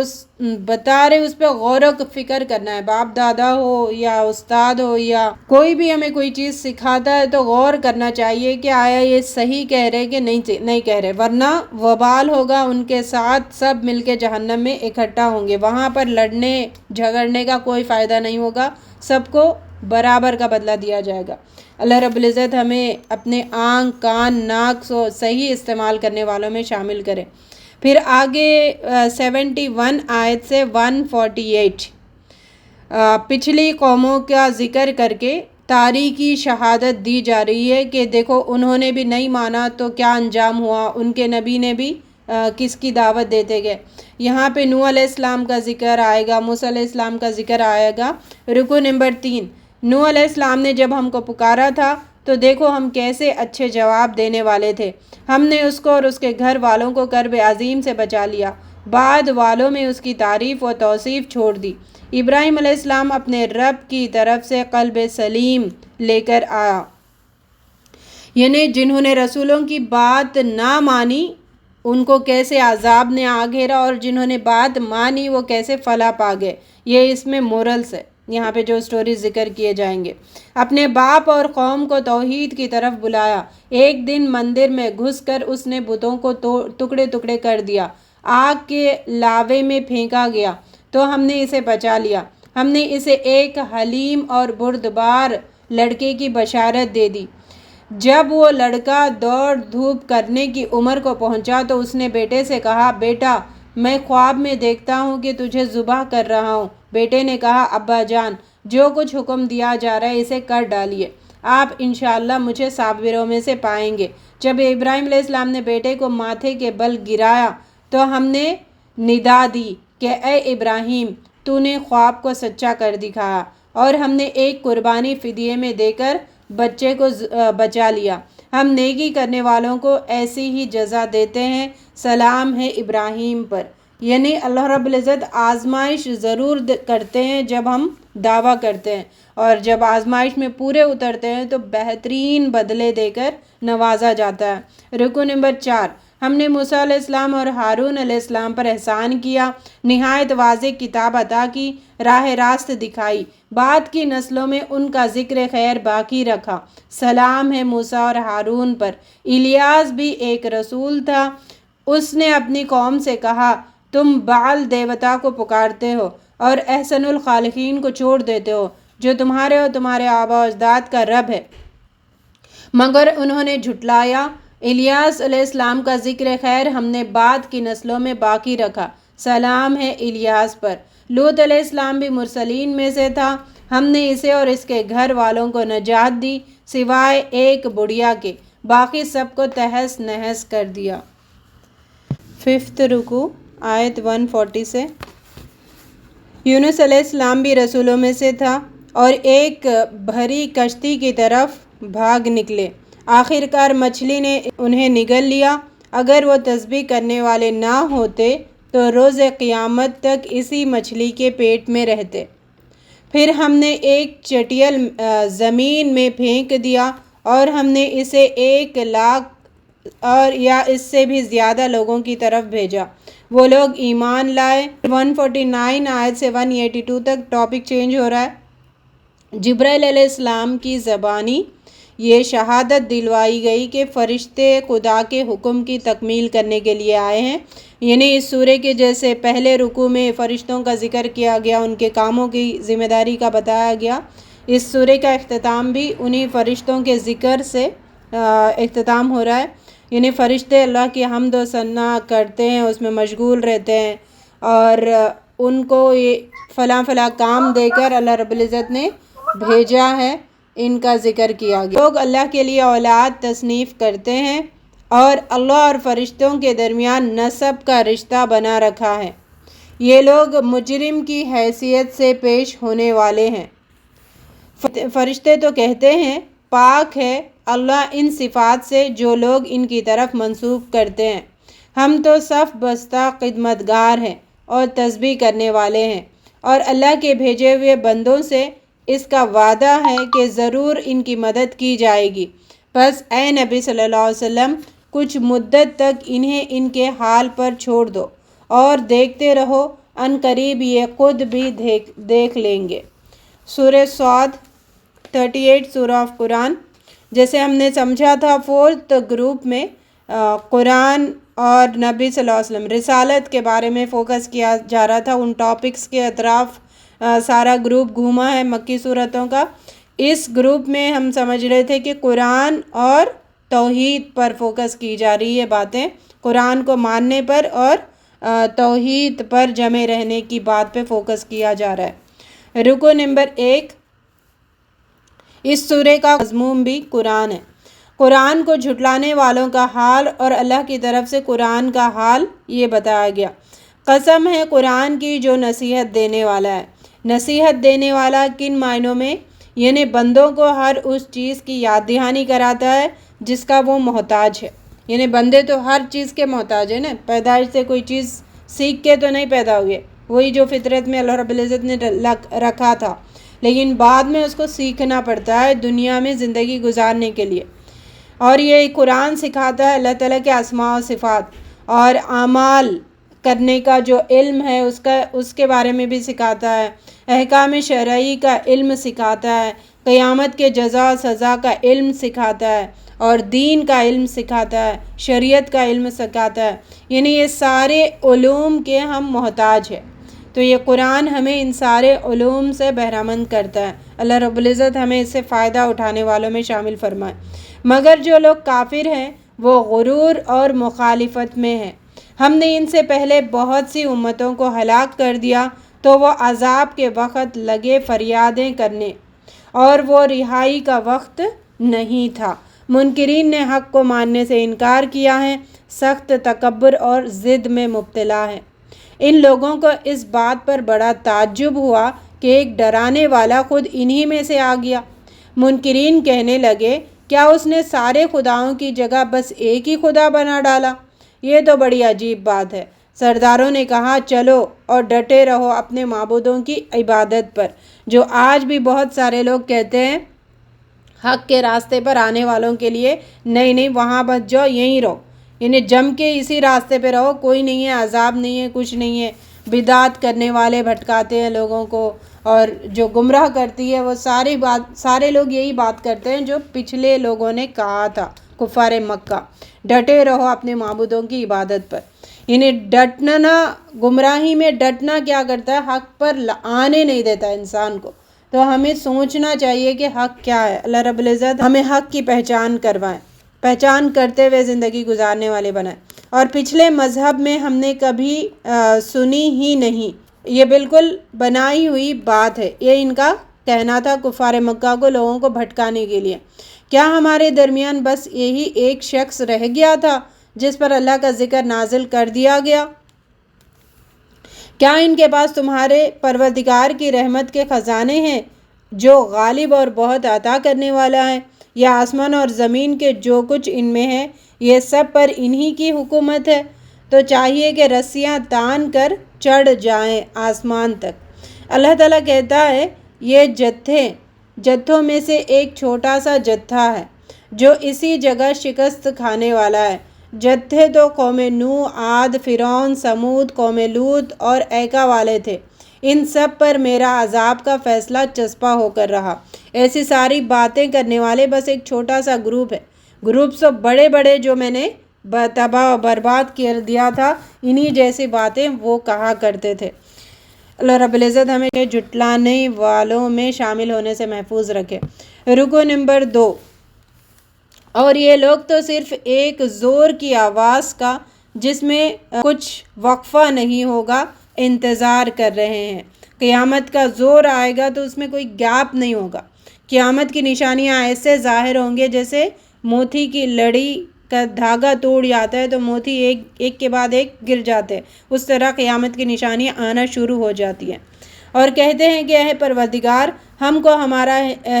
B: بتا رہے اس پہ غور و فکر کرنا ہے، باپ دادا ہو یا استاد ہو یا کوئی بھی ہمیں کوئی چیز سکھاتا ہے تو غور کرنا چاہیے کہ آیا یہ صحیح کہہ رہے کہ نہیں کہہ رہے، ورنہ وبال ہوگا، ان کے ساتھ سب مل کے جہنم میں اکٹھا ہوں گے۔ وہاں پر لڑنے جھگڑنے کا کوئی فائدہ نہیں ہوگا، سب کو برابر کا بدلہ دیا جائے گا۔ اللہ رب العزت ہمیں اپنے آنکھ، کان، ناک کو صحیح استعمال کرنے والوں میں شامل کرے۔ پھر آگے 71 آیت سے 148 پچھلی قوموں کا ذکر کر کے تاریخی شہادت دی جا رہی ہے کہ دیکھو انہوں نے بھی نہیں مانا تو کیا انجام ہوا، ان کے نبی نے بھی کس کی دعوت دیتے گئے۔ یہاں پہ نوح علیہ السلام کا ذکر آئے گا، موسیٰ علیہ السلام کا ذکر آئے گا۔ رکو نمبر 3، نوح علیہ السلام نے جب ہم کو پکارا تھا تو دیکھو ہم کیسے اچھے جواب دینے والے تھے، ہم نے اس کو اور اس کے گھر والوں کو کرب عظیم سے بچا لیا، بعد والوں میں اس کی تعریف و توصیف چھوڑ دی۔ ابراہیم علیہ السلام اپنے رب کی طرف سے قلب سلیم لے کر آیا، یعنی جنہوں نے رسولوں کی بات نہ مانی ان کو کیسے عذاب نے آ گھیرا، اور جنہوں نے بات مانی وہ کیسے فلاح پا گئے۔ یہ اس میں مورلس ہے، یہاں پہ جو سٹوریز ذکر کیے جائیں گے۔ اپنے باپ اور قوم کو توحید کی طرف بلایا۔ ایک دن مندر میں گھس کر اس نے بتوں کو ٹکڑے ٹکڑے کر دیا، آگ کے لاوے میں پھینکا گیا تو ہم نے اسے بچا لیا۔ ہم نے اسے ایک حلیم اور بردبار لڑکے کی بشارت دے دی۔ جب وہ لڑکا دوڑ دھوپ کرنے کی عمر کو پہنچا تو اس نے بیٹے سے کہا، بیٹا میں خواب میں دیکھتا ہوں کہ تجھے ذبح کر رہا ہوں۔ بیٹے نے کہا، ابا جان جو کچھ حکم دیا جا رہا ہے اسے کر ڈالیے، آپ انشاءاللہ مجھے صابروں میں سے پائیں گے۔ جب ابراہیم علیہ السلام نے بیٹے کو ماتھے کے بل گرایا تو ہم نے ندا دی کہ اے ابراہیم تو نے خواب کو سچا کر دکھایا، اور ہم نے ایک قربانی فدیے میں دے کر بچے کو بچا لیا۔ ہم نیکی کرنے والوں کو ایسی ہی جزا دیتے ہیں، سلام ہے ابراہیم پر۔ یعنی اللہ رب العزت آزمائش ضرور کرتے ہیں جب ہم دعویٰ کرتے ہیں، اور جب آزمائش میں پورے اترتے ہیں تو بہترین بدلے دے کر نوازا جاتا ہے۔ رکو نمبر 4، ہم نے موسیٰ علیہ السلام اور ہارون علیہ السلام پر احسان کیا، نہایت واضح کتاب عطا کی، راہ راست دکھائی، بعد کی نسلوں میں ان کا ذکر خیر باقی رکھا۔ سلام ہے موسیٰ اور ہارون پر۔ الیاس بھی ایک رسول تھا، اس نے اپنی قوم سے کہا، تم بعل دیوتا کو پکارتے ہو اور احسن الخالقین کو چھوڑ دیتے ہو جو تمہارے اور تمہارے آباء و اجداد کا رب ہے، مگر انہوں نے جھٹلایا۔ الیاس علیہ السلام کا ذکر خیر ہم نے بعد کی نسلوں میں باقی رکھا، سلام ہے الیاس پر۔ لوط علیہ السلام بھی مرسلین میں سے تھا، ہم نے اسے اور اس کے گھر والوں کو نجات دی سوائے ایک بڑھیا کے، باقی سب کو تہس نہس کر دیا۔ 5 رکوع آیت 140 سے۔ یونس علیہ السلام بھی رسولوں میں سے تھا اور ایک بھری کشتی کی طرف بھاگ نکلے، آخرکار مچھلی نے انہیں نگل لیا۔ اگر وہ تسبیح کرنے والے نہ ہوتے تو روز قیامت تک اسی مچھلی کے پیٹ میں رہتے۔ پھر ہم نے ایک چٹیل زمین میں پھینک دیا اور ہم نے اسے 1,00,000 اور یا اس سے بھی زیادہ لوگوں کی طرف بھیجا، وہ لوگ ایمان لائے۔ 149 آیت سے 182 تک ٹاپک چینج ہو رہا ہے۔ جبرائیل علیہ السلام کی زبانی یہ شہادت دلوائی گئی کہ فرشتے خدا کے حکم کی تکمیل کرنے کے لیے آئے ہیں، یعنی اس سورے کے جیسے پہلے رکوع میں فرشتوں کا ذکر کیا گیا، ان کے کاموں کی ذمہ داری کا بتایا گیا، اس سورے کا اختتام بھی انہی فرشتوں کے ذکر سے اختتام ہو رہا ہے، یعنی فرشتے اللہ کی حمد و ثنا کرتے ہیں، اس میں مشغول رہتے ہیں، اور ان کو یہ فلاں فلاں کام دے کر اللہ رب العزت نے بھیجا ہے، ان کا ذکر کیا گیا۔ لوگ اللہ کے لیے اولاد تصنیف کرتے ہیں اور اللہ اور فرشتوں کے درمیان نسب کا رشتہ بنا رکھا ہے، یہ لوگ مجرم کی حیثیت سے پیش ہونے والے ہیں۔ فرشتے تو کہتے ہیں پاک ہے اللہ ان صفات سے جو لوگ ان کی طرف منسوب کرتے ہیں، ہم تو صف بستہ خدمتگار ہیں اور تسبیح کرنے والے ہیں، اور اللہ کے بھیجے ہوئے بندوں سے اس کا وعدہ ہے کہ ضرور ان کی مدد کی جائے گی، بس اے نبی صلی اللہ علیہ وسلم کچھ مدت تک انہیں ان کے حال پر چھوڑ دو اور دیکھتے رہو، ان قریب یہ خود بھی دیکھ لیں گے۔ سورہ صاد 38 سورہ آف قرآن۔ جیسے ہم نے سمجھا تھا 4th گروپ میں قرآن اور نبی صلی اللہ علیہ وسلم رسالت کے بارے میں فوکس کیا جا رہا تھا، ان ٹاپکس کے اطراف سارا گروپ گھوما ہے مکی صورتوں کا۔ اس گروپ میں ہم سمجھ رہے تھے کہ قرآن اور توحید پر فوکس کی جا رہی ہے باتیں، قرآن کو ماننے پر اور توحید پر جمع رہنے کی بات پہ فوکس کیا جا رہا ہے۔ رکو نمبر 1، اس سورے کا مضمون بھی قرآن ہے، قرآن کو جھٹلانے والوں کا حال اور اللہ کی طرف سے قرآن کا حال یہ بتایا گیا۔ قسم ہے قرآن کی جو نصیحت دینے والا ہے۔ نصیحت دینے والا کن معنوں میں؟ یعنی بندوں کو ہر اس چیز کی یاد دہانی کراتا ہے جس کا وہ محتاج ہے، یعنی بندے تو ہر چیز کے محتاج ہیں نا، پیدائش سے کوئی چیز سیکھ کے تو نہیں پیدا ہوئے، وہی جو فطرت میں اللہ رب العزت نے رکھا تھا، لیکن بعد میں اس کو سیکھنا پڑتا ہے دنیا میں زندگی گزارنے کے لیے۔ اور یہ قرآن سکھاتا ہے اللہ تعالیٰ کے اسماء و صفات اور اعمال کرنے کا جو علم ہے اس کے بارے میں بھی سکھاتا ہے، احکام شرعی کا علم سکھاتا ہے، قیامت کے جزا سزا کا علم سکھاتا ہے اور دین کا علم سکھاتا ہے، شریعت کا علم سکھاتا ہے، یعنی یہ سارے علوم کے ہم محتاج ہیں۔ تو یہ قرآن ہمیں ان سارے علوم سے بہرہ مند کرتا ہے۔ اللہ رب العزت ہمیں اس سے فائدہ اٹھانے والوں میں شامل فرمائے۔ مگر جو لوگ کافر ہیں وہ غرور اور مخالفت میں ہیں۔ ہم نے ان سے پہلے بہت سی امتوں کو ہلاک کر دیا تو وہ عذاب کے وقت لگے فریادیں کرنے، اور وہ رہائی کا وقت نہیں تھا۔ منکرین نے حق کو ماننے سے انکار کیا ہے، سخت تکبر اور ضد میں مبتلا ہے۔ ان لوگوں کو اس بات پر بڑا تعجب ہوا کہ ایک ڈرانے والا خود انہی میں سے آ گیا۔ منکرین کہنے لگے، کیا اس نے سارے خداؤں کی جگہ بس ایک ہی خدا بنا ڈالا؟ یہ تو بڑی عجیب بات ہے۔ سرداروں نے کہا، چلو اور ڈٹے رہو اپنے معبودوں کی عبادت پر، جو آج بھی بہت سارے لوگ کہتے ہیں حق کے راستے پر آنے والوں کے لیے، نہیں وہاں بچ جاؤ، یہیں رہو، یعنی جم کے اسی راستے پہ رہو، کوئی نہیں ہے، عذاب نہیں ہے، کچھ نہیں ہے۔ بدعت کرنے والے بھٹکاتے ہیں لوگوں کو، اور جو گمراہ کرتی ہے وہ سارے لوگ یہی بات کرتے ہیں جو پچھلے لوگوں نے کہا تھا، کفار مکہ، ڈٹے رہو اپنے معبودوں کی عبادت پر۔ یعنی ڈٹنا، گمراہی میں ڈٹنا کیا کرتا ہے؟ حق پر آنے نہیں دیتا انسان کو۔ تو ہمیں سوچنا چاہیے کہ حق کیا ہے۔ اللہ رب العزت ہمیں حق کی پہچان کروائیں، پہچان کرتے ہوئے زندگی گزارنے والے بنائیں۔ اور پچھلے مذہب میں ہم نے کبھی سنی ہی نہیں، یہ بالکل بنائی ہوئی بات ہے، یہ ان کا کہنا تھا کفار مکہ کو لوگوں کو بھٹکانے کے لیے۔ کیا ہمارے درمیان بس یہی ایک شخص رہ گیا تھا جس پر اللہ کا ذکر نازل کر دیا گیا؟ کیا ان کے پاس تمہارے پروردگار کی رحمت کے خزانے ہیں جو غالب اور بہت عطا کرنے والا ہے؟ یا آسمان اور زمین کے جو کچھ ان میں ہے یہ سب پر انہی کی حکومت ہے؟ تو چاہیے کہ رسیاں تان کر چڑھ جائیں آسمان تک۔ اللہ تعالیٰ کہتا ہے، یہ جتھوں میں سے ایک چھوٹا سا جتھا ہے جو اسی جگہ شکست کھانے والا ہے۔ جتھے تو قوم نوح، عاد، فرعون، سمود، قوم لوط اور ایکا والے تھے، ان سب پر میرا عذاب کا فیصلہ چسپاں ہو کر رہا۔ ایسی ساری باتیں کرنے والے بس ایک چھوٹا سا گروپ ہے۔ گروپ سب بڑے بڑے جو میں نے تباہ و برباد کر دیا تھا، انہی جیسی باتیں وہ کہا کرتے تھے۔ اللہ رب العزت ہمیں جھٹلانے والوں میں شامل ہونے سے محفوظ رکھے۔ رکو نمبر 2، اور یہ لوگ تو صرف ایک زور کی آواز کا جس میں کچھ وقفہ نہیں ہوگا انتظار کر رہے ہیں۔ قیامت کا زور آئے گا تو اس میں کوئی گیپ نہیں ہوگا۔ قیامت کی نشانیاں ایسے ظاہر ہوں گے جیسے موتی کی لڑی کا دھاگا ٹوٹ جاتا ہے تو موتی ایک کے بعد ایک گر جاتے ہیں، اس طرح قیامت کی نشانیاں آنا شروع ہو جاتی ہیں۔ اور کہتے ہیں کہ اے پروردگار، ہم کو ہمارا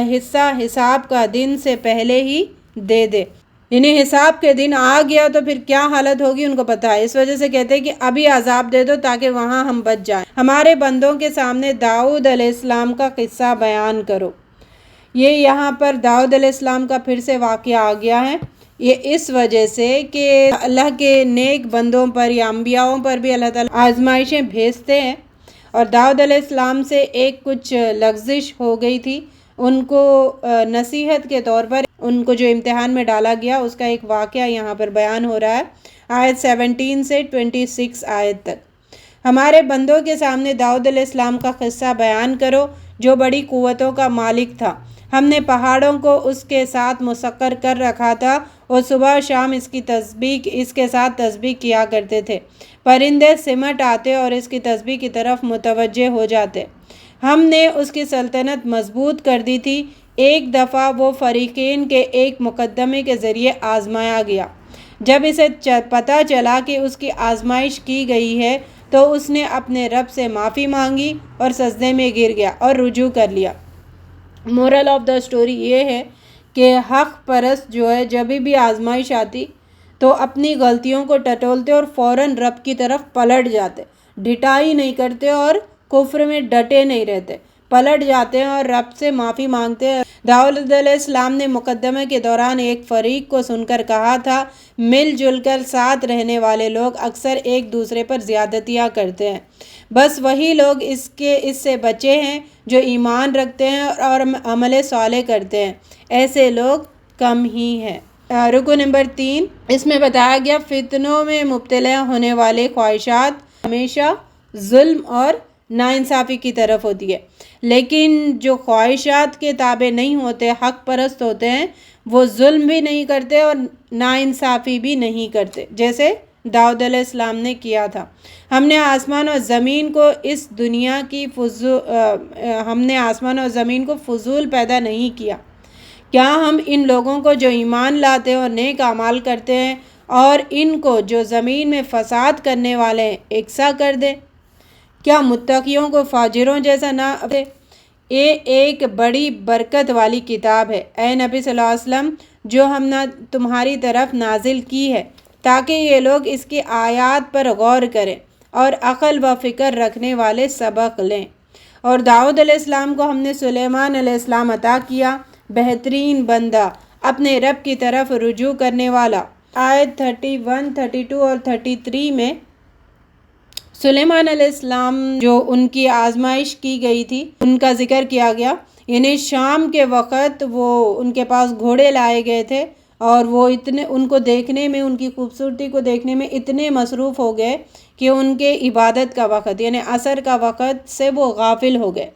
B: حصہ حساب کا دن سے پہلے ہی دے دے۔ یعنی حساب کے دن آ گیا تو پھر کیا حالت ہوگی ان کو پتہ ہے، اس وجہ سے کہتے ہیں کہ ابھی عذاب دے دو تاکہ وہاں ہم بچ جائیں۔ ہمارے بندوں کے سامنے داؤد علیہ السلام کا قصہ بیان کرو۔ یہ یہاں پر داؤد علیہ السلام کا پھر سے واقعہ آ گیا ہے، یہ اس وجہ سے کہ اللہ کے نیک بندوں پر یا انبیاؤں پر بھی اللہ تعالیٰ آزمائشیں بھیجتے ہیں، اور داؤد علیہ السلام سے ایک کچھ لغزش ہو گئی تھی، ان کو نصیحت کے طور پر ان کو جو امتحان میں ڈالا گیا اس کا ایک واقعہ یہاں پر بیان ہو رہا ہے، آیت 17 سے 26 آیت تک۔ ہمارے بندوں کے سامنے داؤد علیہ السلام کا قصہ بیان کرو جو بڑی قوتوں کا مالک تھا۔ ہم نے پہاڑوں کو اس کے ساتھ مسخر کر رکھا تھا اور صبح شام اس کے ساتھ تسبیح کیا کرتے تھے۔ پرندے سمٹ آتے اور اس کی تسبیح کی طرف متوجہ ہو جاتے۔ ہم نے اس کی سلطنت مضبوط کر دی تھی۔ ایک دفعہ وہ فریقین کے ایک مقدمے کے ذریعے آزمایا گیا۔ جب اسے پتہ چلا کہ اس کی آزمائش کی گئی ہے تو اس نے اپنے رب سے معافی مانگی اور سجدے میں گر گیا اور رجوع کر لیا۔ مورل آف دا سٹوری یہ ہے کہ حق پرست جو ہے جب بھی آزمائش آتی تو اپنی غلطیوں کو ٹٹولتے اور فوراً رب کی طرف پلٹ جاتے، ڈھٹائی نہیں کرتے اور کفر میں ڈٹے نہیں رہتے، پلٹ جاتے ہیں اور رب سے معافی مانگتے ہیں۔ داؤد علیہ السلام نے مقدمے کے دوران ایک فریق کو سن کر کہا تھا، مل جل کر ساتھ رہنے والے لوگ اکثر ایک دوسرے پر زیادتیاں کرتے ہیں، بس وہی لوگ اس سے بچے ہیں جو ایمان رکھتے ہیں اور عمل صالح کرتے ہیں، ایسے لوگ کم ہی ہیں۔ رکو نمبر 3، اس میں بتایا گیا فتنوں میں مبتلا ہونے والے خواہشات ہمیشہ ظلم اور ناانصافی کی طرف ہوتی ہے، لیکن جو خواہشات کے تابع نہیں ہوتے، حق پرست ہوتے ہیں، وہ ظلم بھی نہیں کرتے اور ناانصافی بھی نہیں کرتے، جیسے داؤد علیہ السلام نے کیا تھا۔ ہم نے آسمان اور زمین کو فضول پیدا نہیں کیا۔ کیا ہم ان لوگوں کو جو ایمان لاتے ہیں اور نیک اعمال کرتے ہیں اور ان کو جو زمین میں فساد کرنے والے ہیں یکساں کر دیں؟ کیا متقیوں کو فاجروں جیسا نہ دے؟ یہ ایک بڑی برکت والی کتاب ہے، اے نبی صلی اللہ علیہ وسلم، جو ہم نے تمہاری طرف نازل کی ہے تاکہ یہ لوگ اس کی آیات پر غور کریں اور عقل و فکر رکھنے والے سبق لیں۔ اور داؤد علیہ السلام کو ہم نے سلیمان علیہ السلام عطا کیا، بہترین بندہ، اپنے رب کی طرف رجوع کرنے والا۔ آیت 31، 32 اور 33 میں سلیمان علیہ السلام جو ان کی آزمائش کی گئی تھی ان کا ذکر کیا گیا، یعنی شام کے وقت وہ ان کے پاس گھوڑے لائے گئے تھے اور وہ ان کو دیکھنے میں، ان کی خوبصورتی کو دیکھنے میں اتنے مصروف ہو گئے کہ ان کے عبادت کا وقت یعنی عصر کا وقت سے وہ غافل ہو گئے،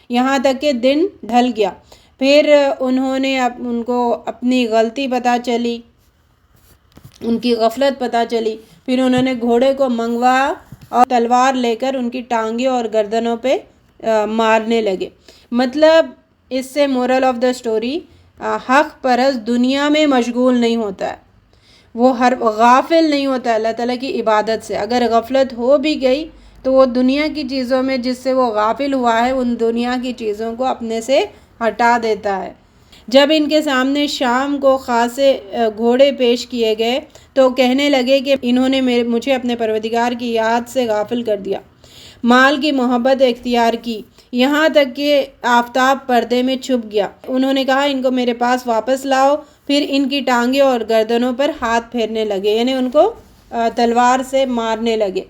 B: یہاں تک کہ دن ڈھل گیا۔ پھر ان کو اپنی غلطی پتہ چلی، ان کی غفلت پتہ چلی، پھر انہوں نے گھوڑے کو منگوایا اور تلوار لے کر ان کی ٹانگیں اور گردنوں پہ مارنے لگے۔ مطلب اس سے مورل آف دا سٹوری، حق پرست دنیا میں مشغول نہیں ہوتا ہے، وہ غافل نہیں ہوتا اللہ تعالیٰ کی عبادت سے۔ اگر غفلت ہو بھی گئی تو وہ دنیا کی چیزوں میں جس سے وہ غافل ہوا ہے ان دنیا کی چیزوں کو اپنے سے ہٹا دیتا ہے۔ جب ان کے سامنے شام کو خاصے گھوڑے پیش کیے گئے تو کہنے لگے کہ انہوں نے مجھے اپنے پروردگار کی یاد سے غافل کر دیا، مال کی محبت اختیار کی، یہاں تک کہ آفتاب پردے میں چھپ گیا۔ انہوں نے کہا ان کو میرے پاس واپس لاؤ، پھر ان کی ٹانگیں اور گردنوں پر ہاتھ پھیرنے لگے، یعنی ان کو تلوار سے مارنے لگے۔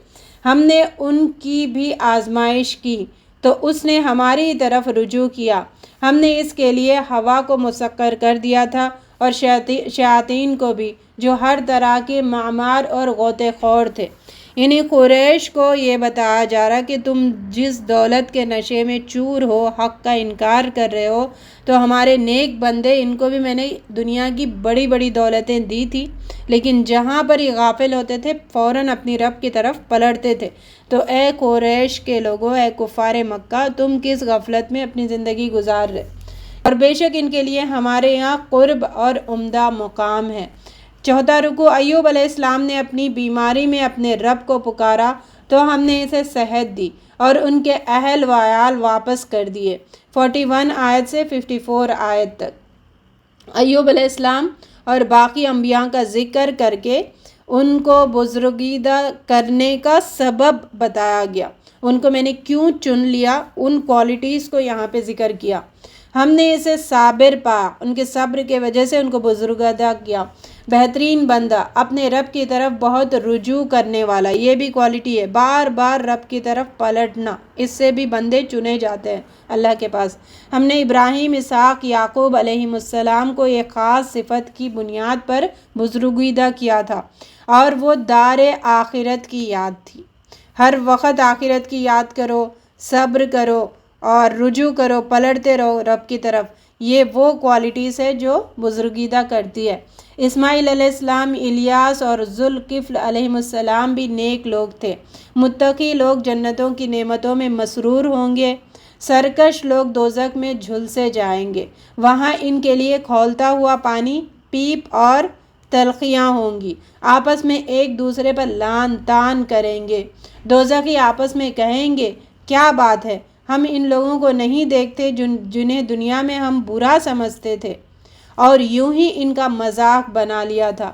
B: ہم نے ان کی بھی آزمائش کی تو اس نے ہماری طرف رجوع کیا، ہم نے اس کے لیے ہوا کو مسخر کر دیا تھا اور شیاطین کو بھی، جو ہر طرح کے معمار اور غوطے خور تھے۔ یعنی قریش کو یہ بتایا جا رہا کہ تم جس دولت کے نشے میں چور ہو، حق کا انکار کر رہے ہو، تو ہمارے نیک بندے، ان کو بھی میں نے دنیا کی بڑی بڑی دولتیں دی تھی، لیکن جہاں پر یہ غافل ہوتے تھے فوراً اپنی رب کی طرف پلٹتے تھے۔ تو اے قریش کے لوگوں، اے کفار مکہ، تم کس غفلت میں اپنی زندگی گزار رہے، اور بے شک ان کے لیے ہمارے یہاں قرب اور عمدہ مقام ہے۔ چوتھا رکوع، ایوب علیہ السلام نے اپنی بیماری میں اپنے رب کو پکارا تو ہم نے اسے صحت دی اور ان کے اہل و عیال واپس کر دیے۔ 41 آیت سے 54 آیت تک ایوب علیہ السلام اور باقی انبیاء کا ذکر کر کے ان کو بزرگیدہ کرنے کا سبب بتایا گیا، ان کو میں نے کیوں چن لیا، ان کوالٹیز کو یہاں پہ ذکر کیا۔ ہم نے اسے صابر پایا، ان کے صبر کے وجہ سے ان کو بزرگیدہ کیا۔ بہترین بندہ، اپنے رب کی طرف بہت رجوع کرنے والا، یہ بھی کوالٹی ہے، بار بار رب کی طرف پلٹنا، اس سے بھی بندے چنے جاتے ہیں اللہ کے پاس۔ ہم نے ابراہیم، اسحاق، یعقوب علیہ السلام کو ایک خاص صفت کی بنیاد پر بزرگیدہ کیا تھا، اور وہ دار آخرت کی یاد تھی۔ ہر وقت آخرت کی یاد کرو، صبر کرو اور رجوع کرو، پلٹتے رہو رب کی طرف، یہ وہ کوالٹیز ہے جو بزرگیدہ کرتی ہے۔ اسماعیل علیہ السلام، الیاس اور ذوالکفل علیہ السلام بھی نیک لوگ تھے۔ متقی لوگ جنتوں کی نعمتوں میں مسرور ہوں گے، سرکش لوگ دوزخ میں جھلسے جائیں گے، وہاں ان کے لیے کھولتا ہوا پانی، پیپ اور تلخیاں ہوں گی، آپس میں ایک دوسرے پر لعن طعن کریں گے۔ دوزخی آپس میں کہیں گے، کیا بات ہے، ہم ان لوگوں کو نہیں دیکھتے جنہیں دنیا میں ہم برا سمجھتے تھے اور یوں ہی ان کا مذاق بنا لیا تھا۔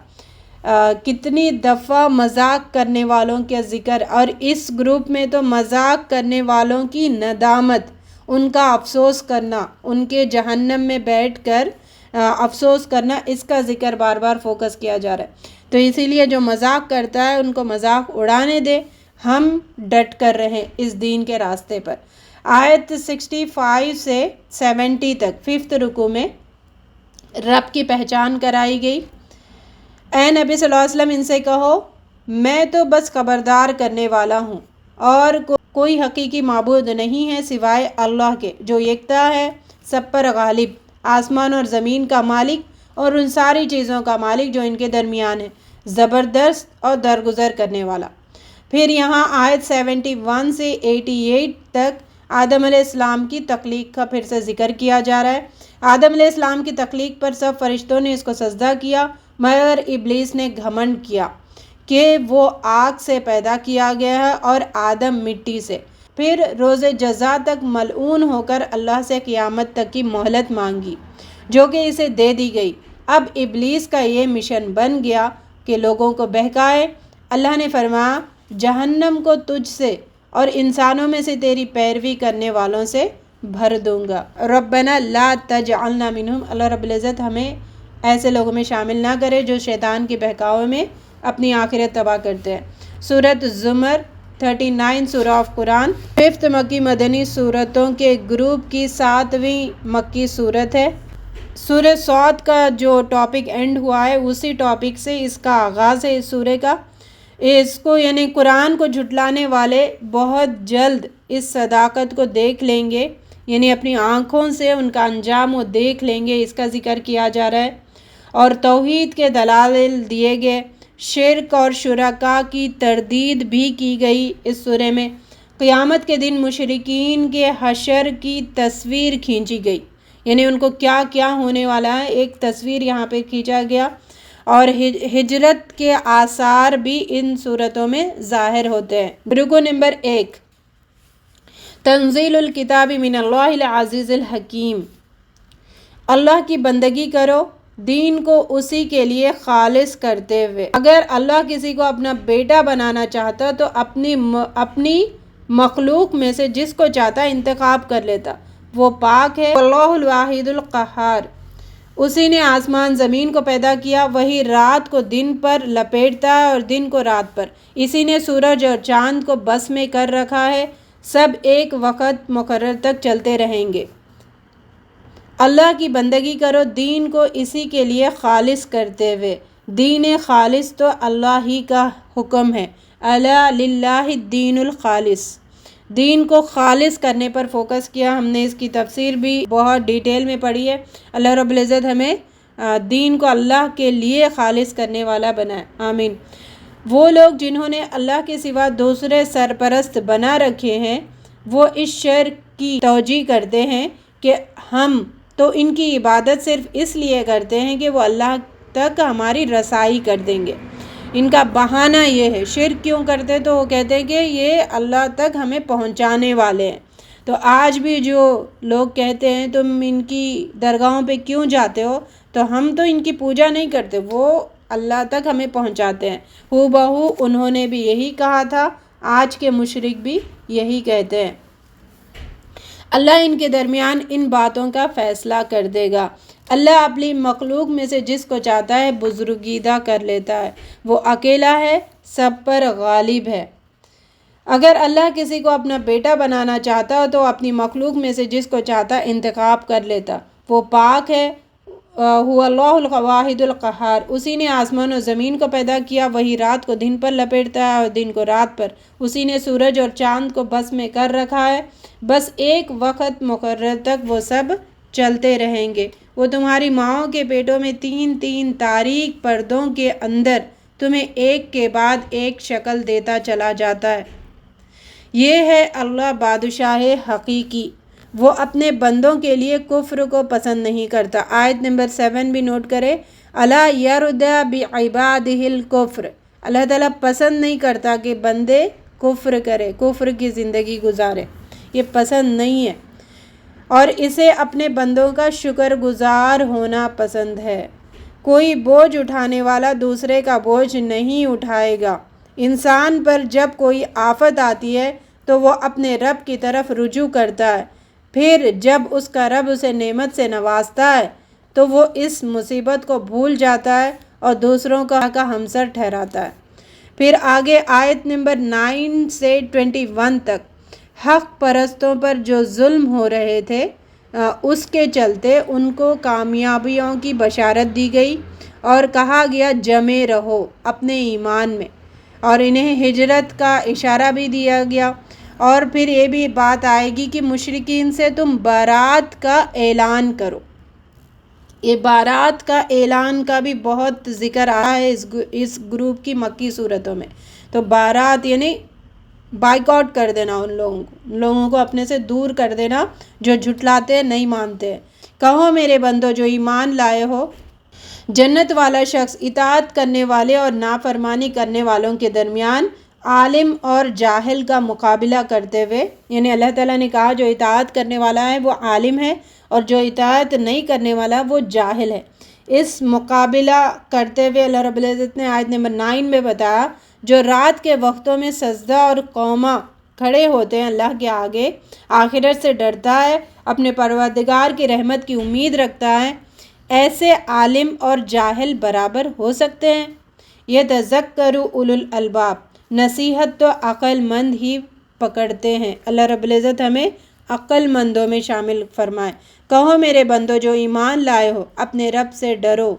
B: کتنی دفعہ مذاق کرنے والوں کا ذکر، اور اس گروپ میں تو مذاق کرنے والوں کی ندامت، ان کا افسوس کرنا، ان کے جہنم میں بیٹھ کر افسوس کرنا، اس کا ذکر بار بار فوکس کیا جا رہا ہے۔ تو اسی لیے جو مذاق کرتا ہے ان کو مذاق اڑانے دے، ہم ڈٹ کر رہیں اس دین کے راستے پر۔ آیت 65 سے 70 تک 5th رکوع میں رب کی پہچان کرائی گئی۔ اے نبی صلی اللہ علیہ وسلم ان سے کہو میں تو بس خبردار کرنے والا ہوں، اور کوئی حقیقی معبود نہیں ہے سوائے اللہ کے جو یکتا ہے، سب پر غالب، آسمان اور زمین کا مالک اور ان ساری چیزوں کا مالک جو ان کے درمیان ہے، زبردست اور درگزر کرنے والا۔ پھر یہاں آیت 71 سے 88 تک آدم علیہ السلام کی تخلیق کا پھر سے ذکر کیا جا رہا ہے۔ آدم علیہ السلام کی تخلیق پر سب فرشتوں نے اس کو سجدہ کیا، مگر ابلیس نے گھمنڈ کیا کہ وہ آگ سے پیدا کیا گیا ہے اور آدم مٹی سے۔ پھر روز جزا تک ملعون ہو کر اللہ سے قیامت تک کی مہلت مانگی، جو کہ اسے دے دی گئی۔ اب ابلیس کا یہ مشن بن گیا کہ لوگوں کو بہکائے۔ اللہ نے فرمایا جہنم کو تجھ سے اور انسانوں میں سے تیری پیروی کرنے والوں سے بھر دوں گا۔ ربنا لا تجعلنا منہم، اللہ رب العزت ہمیں ایسے لوگوں میں شامل نہ کرے جو شیطان کے بہکاوے میں اپنی آخرت تباہ کرتے ہیں۔ سورۃ الزمر 39 سورہ آف قرآن، 5th مکی مدنی سورتوں کے گروپ کی 7ویں مکی سورت ہے۔ سورہ صاد کا جو ٹاپک اینڈ ہوا ہے اسی ٹاپک سے اس کا آغاز ہے۔ اس سورہ کا اس کو یعنی قرآن کو جھٹلانے والے بہت جلد اس صداقت کو دیکھ لیں گے، یعنی اپنی آنکھوں سے ان کا انجام وہ دیکھ لیں گے، اس کا ذکر کیا جا رہا ہے۔ اور توحید کے دلائل دیے گئے، شرک اور شرکاء کی تردید بھی کی گئی اس سورہ میں۔ قیامت کے دن مشرکین کے حشر کی تصویر کھینچی گئی، یعنی ان کو کیا کیا ہونے والا ہے ایک تصویر یہاں پہ کھینچا گیا، اور ہجرت کے آثار بھی ان صورتوں میں ظاہر ہوتے ہیں۔ رکوع نمبر 1، تنزیل الکتاب من اللہ العزیز الحکیم، اللہ کی بندگی کرو، دین کو اسی کے لیے خالص کرتے ہوئے۔ اگر اللہ کسی کو اپنا بیٹا بنانا چاہتا تو اپنی مخلوق میں سے جس کو چاہتا انتخاب کر لیتا، وہ پاک ہے۔ اللہ الواحد القہار، اسی نے آسمان زمین کو پیدا کیا، وہی رات کو دن پر لپیٹتا ہے اور دن کو رات پر، اسی نے سورج اور چاند کو بس میں کر رکھا ہے، سب ایک وقت مقرر تک چلتے رہیں گے۔ اللہ کی بندگی کرو، دین کو اسی کے لیے خالص کرتے ہوئے۔ دین خالص تو اللہ ہی کا حکم ہے، الا للہ الدین الخالص، دین کو خالص کرنے پر فوکس کیا۔ ہم نے اس کی تفسیر بھی بہت ڈیٹیل میں پڑھی ہے۔ اللہ رب العزت ہمیں دین کو اللہ کے لیے خالص کرنے والا بنائے، آمین۔ وہ لوگ جنہوں نے اللہ کے سوا دوسرے سرپرست بنا رکھے ہیں، وہ اس شرک کی توجیہ کرتے ہیں کہ ہم تو ان کی عبادت صرف اس لیے کرتے ہیں کہ وہ اللہ تک ہماری رسائی کر دیں گے۔ ان کا بہانہ یہ ہے، شرک کیوں کرتے تو وہ کہتے ہیں کہ یہ اللہ تک ہمیں پہنچانے والے ہیں۔ تو آج بھی جو لوگ کہتے ہیں تم ان کی درگاہوں پہ کیوں جاتے ہو، تو ہم تو ان کی پوجا نہیں کرتے، وہ اللہ تک ہمیں پہنچاتے ہیں۔ ہو بہو انہوں نے بھی یہی کہا تھا، آج کے مشرک بھی یہی کہتے ہیں۔ اللہ ان کے درمیان ان باتوں کا فیصلہ کر دے گا۔ اللہ اپنی مخلوق میں سے جس کو چاہتا ہے بزرگیدہ کر لیتا ہے، وہ اکیلا ہے، سب پر غالب ہے۔ اگر اللہ کسی کو اپنا بیٹا بنانا چاہتا تو اپنی مخلوق میں سے جس کو چاہتا انتخاب کر لیتا، وہ پاک ہے۔ هو اللہ الواحد القہار، اسی نے آسمان و زمین کو پیدا کیا، وہی رات کو دن پر لپیٹتا ہے اور دن کو رات پر، اسی نے سورج اور چاند کو بس میں کر رکھا ہے، بس ایک وقت مقرر تک وہ سب چلتے رہیں گے۔ وہ تمہاری ماؤں کے پیٹوں میں 3 تاریک پردوں کے اندر تمہیں ایک کے بعد ایک شکل دیتا چلا جاتا ہے۔ یہ ہے اللہ بادشاہ حقیقی، وہ اپنے بندوں کے لیے کفر کو پسند نہیں کرتا۔ آیت نمبر 7 بھی نوٹ کرے، الا یرضی بعبادہ الکفر، اللہ تعالیٰ پسند نہیں کرتا کہ بندے کفر کرے، کفر کی زندگی گزارے، یہ پسند نہیں ہے، اور اسے اپنے بندوں کا شکر گزار ہونا پسند ہے۔ کوئی بوجھ اٹھانے والا دوسرے کا بوجھ نہیں اٹھائے گا۔ انسان پر جب کوئی آفت آتی ہے تو وہ اپنے رب کی طرف رجوع کرتا ہے، پھر جب اس کا رب اسے نعمت سے نوازتا ہے تو وہ اس مصیبت کو بھول جاتا ہے اور دوسروں کا ہمسر ٹھہراتا ہے۔ پھر آگے آیت نمبر 9 سے 21 تک حق پرستوں پر جو ظلم ہو رہے تھے اس کے چلتے ان کو کامیابیوں کی بشارت دی گئی اور کہا گیا جمے رہو اپنے ایمان میں، اور انہیں ہجرت کا اشارہ بھی دیا گیا۔ اور پھر یہ بھی بات آئے گی کہ مشرکین سے تم برات کا اعلان کرو۔ یہ برات کا اعلان کا بھی بہت ذکر آیا ہے اس گروپ کی مکی صورتوں میں۔ تو برات یعنی بائیکاٹ کر دینا، ان لوگوں کو اپنے سے دور کر دینا جو جھٹلاتے ہیں، نہیں مانتے ہیں۔ کہو میرے بندو جو ایمان لائے ہو، جنت والا شخص اطاعت کرنے والے اور نافرمانی کرنے والوں کے درمیان عالم اور جاہل کا مقابلہ کرتے ہوئے، یعنی اللہ تعالیٰ نے کہا جو اطاعت کرنے والا ہے وہ عالم ہے اور جو اطاعت نہیں کرنے والا وہ جاہل ہے۔ اس مقابلہ کرتے ہوئے اللہ رب العزت نے آیت نمبر 9 میں بتایا جو رات کے وقتوں میں سجدہ اور قوما کھڑے ہوتے ہیں اللہ کے آگے، آخرت سے ڈرتا ہے، اپنے پروردگار کی رحمت کی امید رکھتا ہے، ایسے عالم اور جاہل برابر ہو سکتے ہیں؟ یتذکر اولو الالباب، نصیحت تو عقل مند ہی پکڑتے ہیں۔ اللہ رب العزت ہمیں عقل مندوں میں شامل فرمائے۔ کہو میرے بندو جو ایمان لائے ہو اپنے رب سے ڈرو۔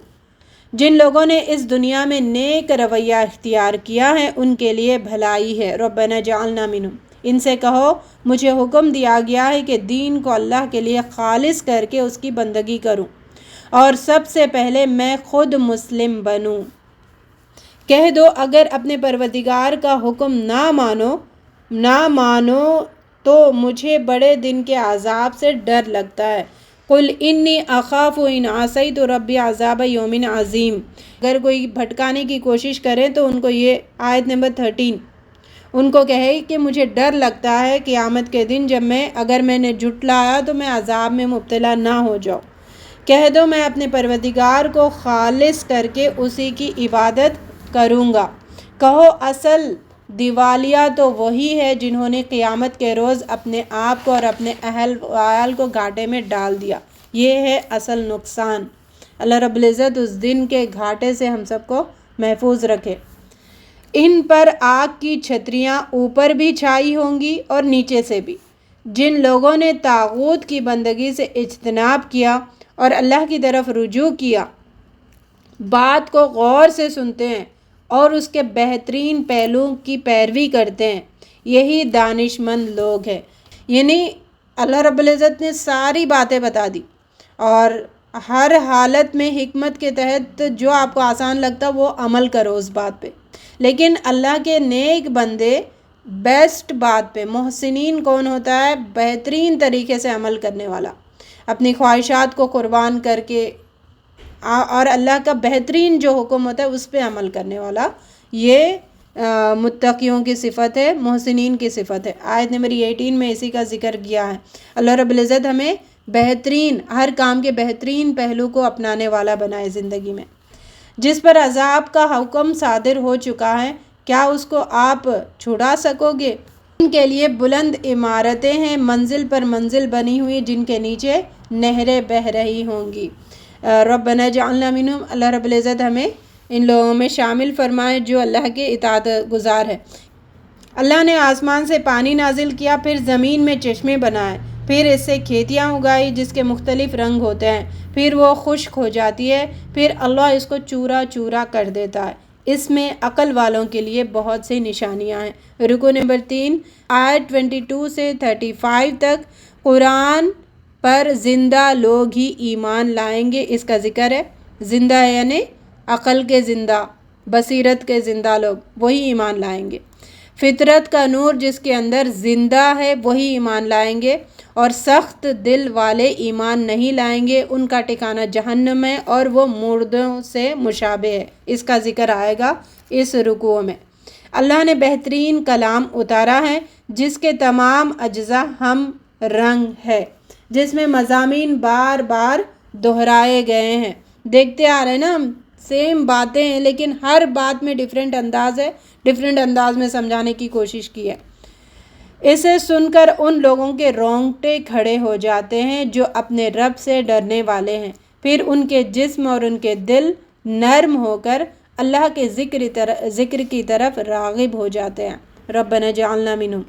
B: جن لوگوں نے اس دنیا میں نیک رویہ اختیار کیا ہے ان کے لیے بھلائی ہے۔ ربنا جعلنا منہم، ان سے کہو مجھے حکم دیا گیا ہے کہ دین کو اللہ کے لیے خالص کر کے اس کی بندگی کروں اور سب سے پہلے میں خود مسلم بنوں۔ کہہ دو اگر اپنے پروردگار کا حکم نہ مانو تو مجھے بڑے دن کے عذاب سے ڈر لگتا ہے۔ قل انی اخاف ان عصیت ربی عذاب یوم عظیم۔ اگر کوئی بھٹکانے کی کوشش کرے تو ان کو یہ آیت نمبر 13 ان کو کہے کہ مجھے ڈر لگتا ہے قیامت کے دن جب اگر میں نے جھٹلایا تو میں عذاب میں مبتلا نہ ہو جاؤں۔ کہہ دو میں اپنے پروردگار کو خالص کر کے اسی کی عبادت کروں گا۔ کہو اصل دیوالیہ تو وہی ہے جنہوں نے قیامت کے روز اپنے آپ کو اور اپنے اہل وعیال کو گھاٹے میں ڈال دیا، یہ ہے اصل نقصان۔ اللہ رب العزت اس دن کے گھاٹے سے ہم سب کو محفوظ رکھے۔ ان پر آگ کی چھتریاں اوپر بھی چھائی ہوں گی اور نیچے سے بھی۔ جن لوگوں نے طاغوت کی بندگی سے اجتناب کیا اور اللہ کی طرف رجوع کیا، بات کو غور سے سنتے ہیں اور اس کے بہترین پہلو کی پیروی کرتے ہیں، یہی دانش مند لوگ ہیں۔ یعنی اللہ رب العزت نے ساری باتیں بتا دی اور ہر حالت میں حکمت کے تحت جو آپ کو آسان لگتا وہ عمل کرو اس بات پہ، لیکن اللہ کے نیک بندے بیسٹ بات پہ، محسنین کون ہوتا ہے؟ بہترین طریقے سے عمل کرنے والا، اپنی خواہشات کو قربان کر کے اور اللہ کا بہترین جو حکم ہوتا ہے اس پہ عمل کرنے والا، یہ متقیوں کی صفت ہے، محسنین کی صفت ہے۔ آیت نمبر 18 میں اسی کا ذکر کیا ہے۔ اللہ رب العزت ہمیں بہترین ہر کام کے بہترین پہلو کو اپنانے والا بنائے زندگی میں۔ جس پر عذاب کا حکم صادر ہو چکا ہے کیا اس کو آپ چھڑا سکو گے؟ ان کے لیے بلند عمارتیں ہیں منزل پر منزل بنی ہوئی جن کے نیچے نہریں بہہ رہی ہوں گی۔ ربنا جعلنا منہم، اللہ رب العزت ہمیں ان لوگوں میں شامل فرمائے جو اللہ کے اطاعت گزار ہے۔ اللہ نے آسمان سے پانی نازل کیا، پھر زمین میں چشمے بنائے، پھر اس سے کھیتیاں اگائی جس کے مختلف رنگ ہوتے ہیں، پھر وہ خشک ہو جاتی ہے، پھر اللہ اس کو چورا چورا کر دیتا ہے۔ اس میں عقل والوں کے لیے بہت سی نشانیاں ہیں۔ رکو نمبر 3 آیت 22 سے 35 تک قرآن پر زندہ لوگ ہی ایمان لائیں گے، اس کا ذکر ہے۔ زندہ ہے یعنی عقل کے زندہ، بصیرت کے زندہ لوگ، وہی ایمان لائیں گے۔ فطرت کا نور جس کے اندر زندہ ہے وہی ایمان لائیں گے، اور سخت دل والے ایمان نہیں لائیں گے، ان کا ٹھکانہ جہنم ہے اور وہ مردوں سے مشابہ ہے، اس کا ذکر آئے گا اس رکوع میں۔ اللہ نے بہترین کلام اتارا ہے جس کے تمام اجزاء ہم رنگ ہے، جس میں مضامین بار بار دہرائے گئے ہیں، دیکھتے آ رہے ہیں نا ہم، سیم باتیں ہیں لیکن ہر بات میں ڈیفرنٹ انداز ہے، ڈیفرنٹ انداز میں سمجھانے کی کوشش کی ہے۔ اسے سن کر ان لوگوں کے رونگٹے کھڑے ہو جاتے ہیں جو اپنے رب سے ڈرنے والے ہیں، پھر ان کے جسم اور ان کے دل نرم ہو کر اللہ کے ذکر کی طرف راغب ہو جاتے ہیں۔ ربنا جعلنا منہم۔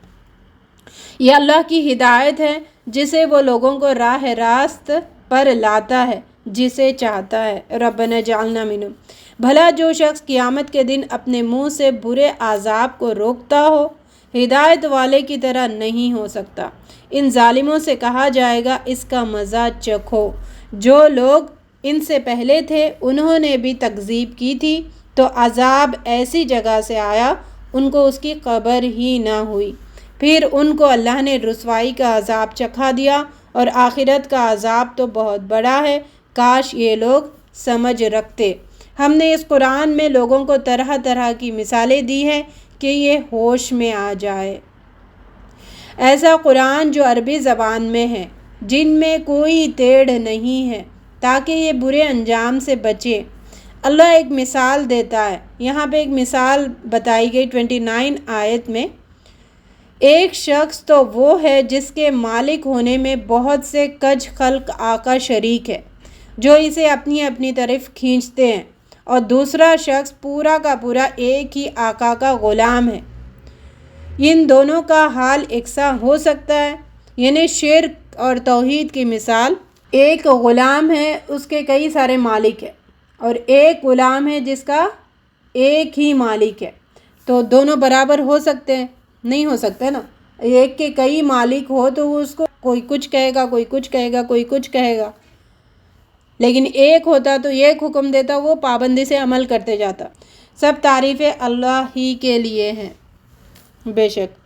B: یہ اللہ کی ہدایت ہے جسے وہ لوگوں کو راہ راست پر لاتا ہے جسے چاہتا ہے۔ ربنا جعلنا منہم۔ بھلا جو شخص قیامت کے دن اپنے منہ سے برے عذاب کو روکتا ہو، ہدایت والے کی طرح نہیں ہو سکتا۔ ان ظالموں سے کہا جائے گا اس کا مزہ چکھو۔ جو لوگ ان سے پہلے تھے انہوں نے بھی تکذیب کی تھی تو عذاب ایسی جگہ سے آیا ان کو اس کی خبر ہی نہ ہوئی، پھر ان کو اللہ نے رسوائی کا عذاب چکھا دیا اور آخرت کا عذاب تو بہت بڑا ہے۔ کاش یہ لوگ سمجھ رکھتے۔ ہم نے اس قرآن میں لوگوں کو طرح طرح کی مثالیں دی ہیں کہ یہ ہوش میں آ جائے۔ ایسا قرآن جو عربی زبان میں ہے، جن میں کوئی ٹیڑھ نہیں ہے، تاکہ یہ برے انجام سے بچے۔ اللہ ایک مثال دیتا ہے، یہاں پہ ایک مثال بتائی گئی 29 آیت میں۔ ایک شخص تو وہ ہے جس کے مالک ہونے میں بہت سے کج خلق آقا شریک ہے جو اسے اپنی اپنی طرف کھینچتے ہیں، اور دوسرا شخص پورا کا پورا ایک ہی آقا کا غلام ہے۔ ان دونوں کا حال یکساں ہو سکتا ہے؟ یعنی شرک اور توحید کی مثال، ایک غلام ہے اس کے کئی سارے مالک ہیں، اور ایک غلام ہے جس کا ایک ہی مالک ہے، تو دونوں برابر ہو سکتے ہیں؟ نہیں ہو سکتے نا۔ ایک کے کئی مالک ہو تو اس کو کوئی کچھ کہے گا، کوئی کچھ کہے گا، کوئی کچھ کہے گا، لیکن ایک ہوتا تو ایک حکم دیتا، وہ پابندی سے عمل کرتے جاتا۔ سب تعریفیں اللہ ہی کے لیے ہیں۔ بے شک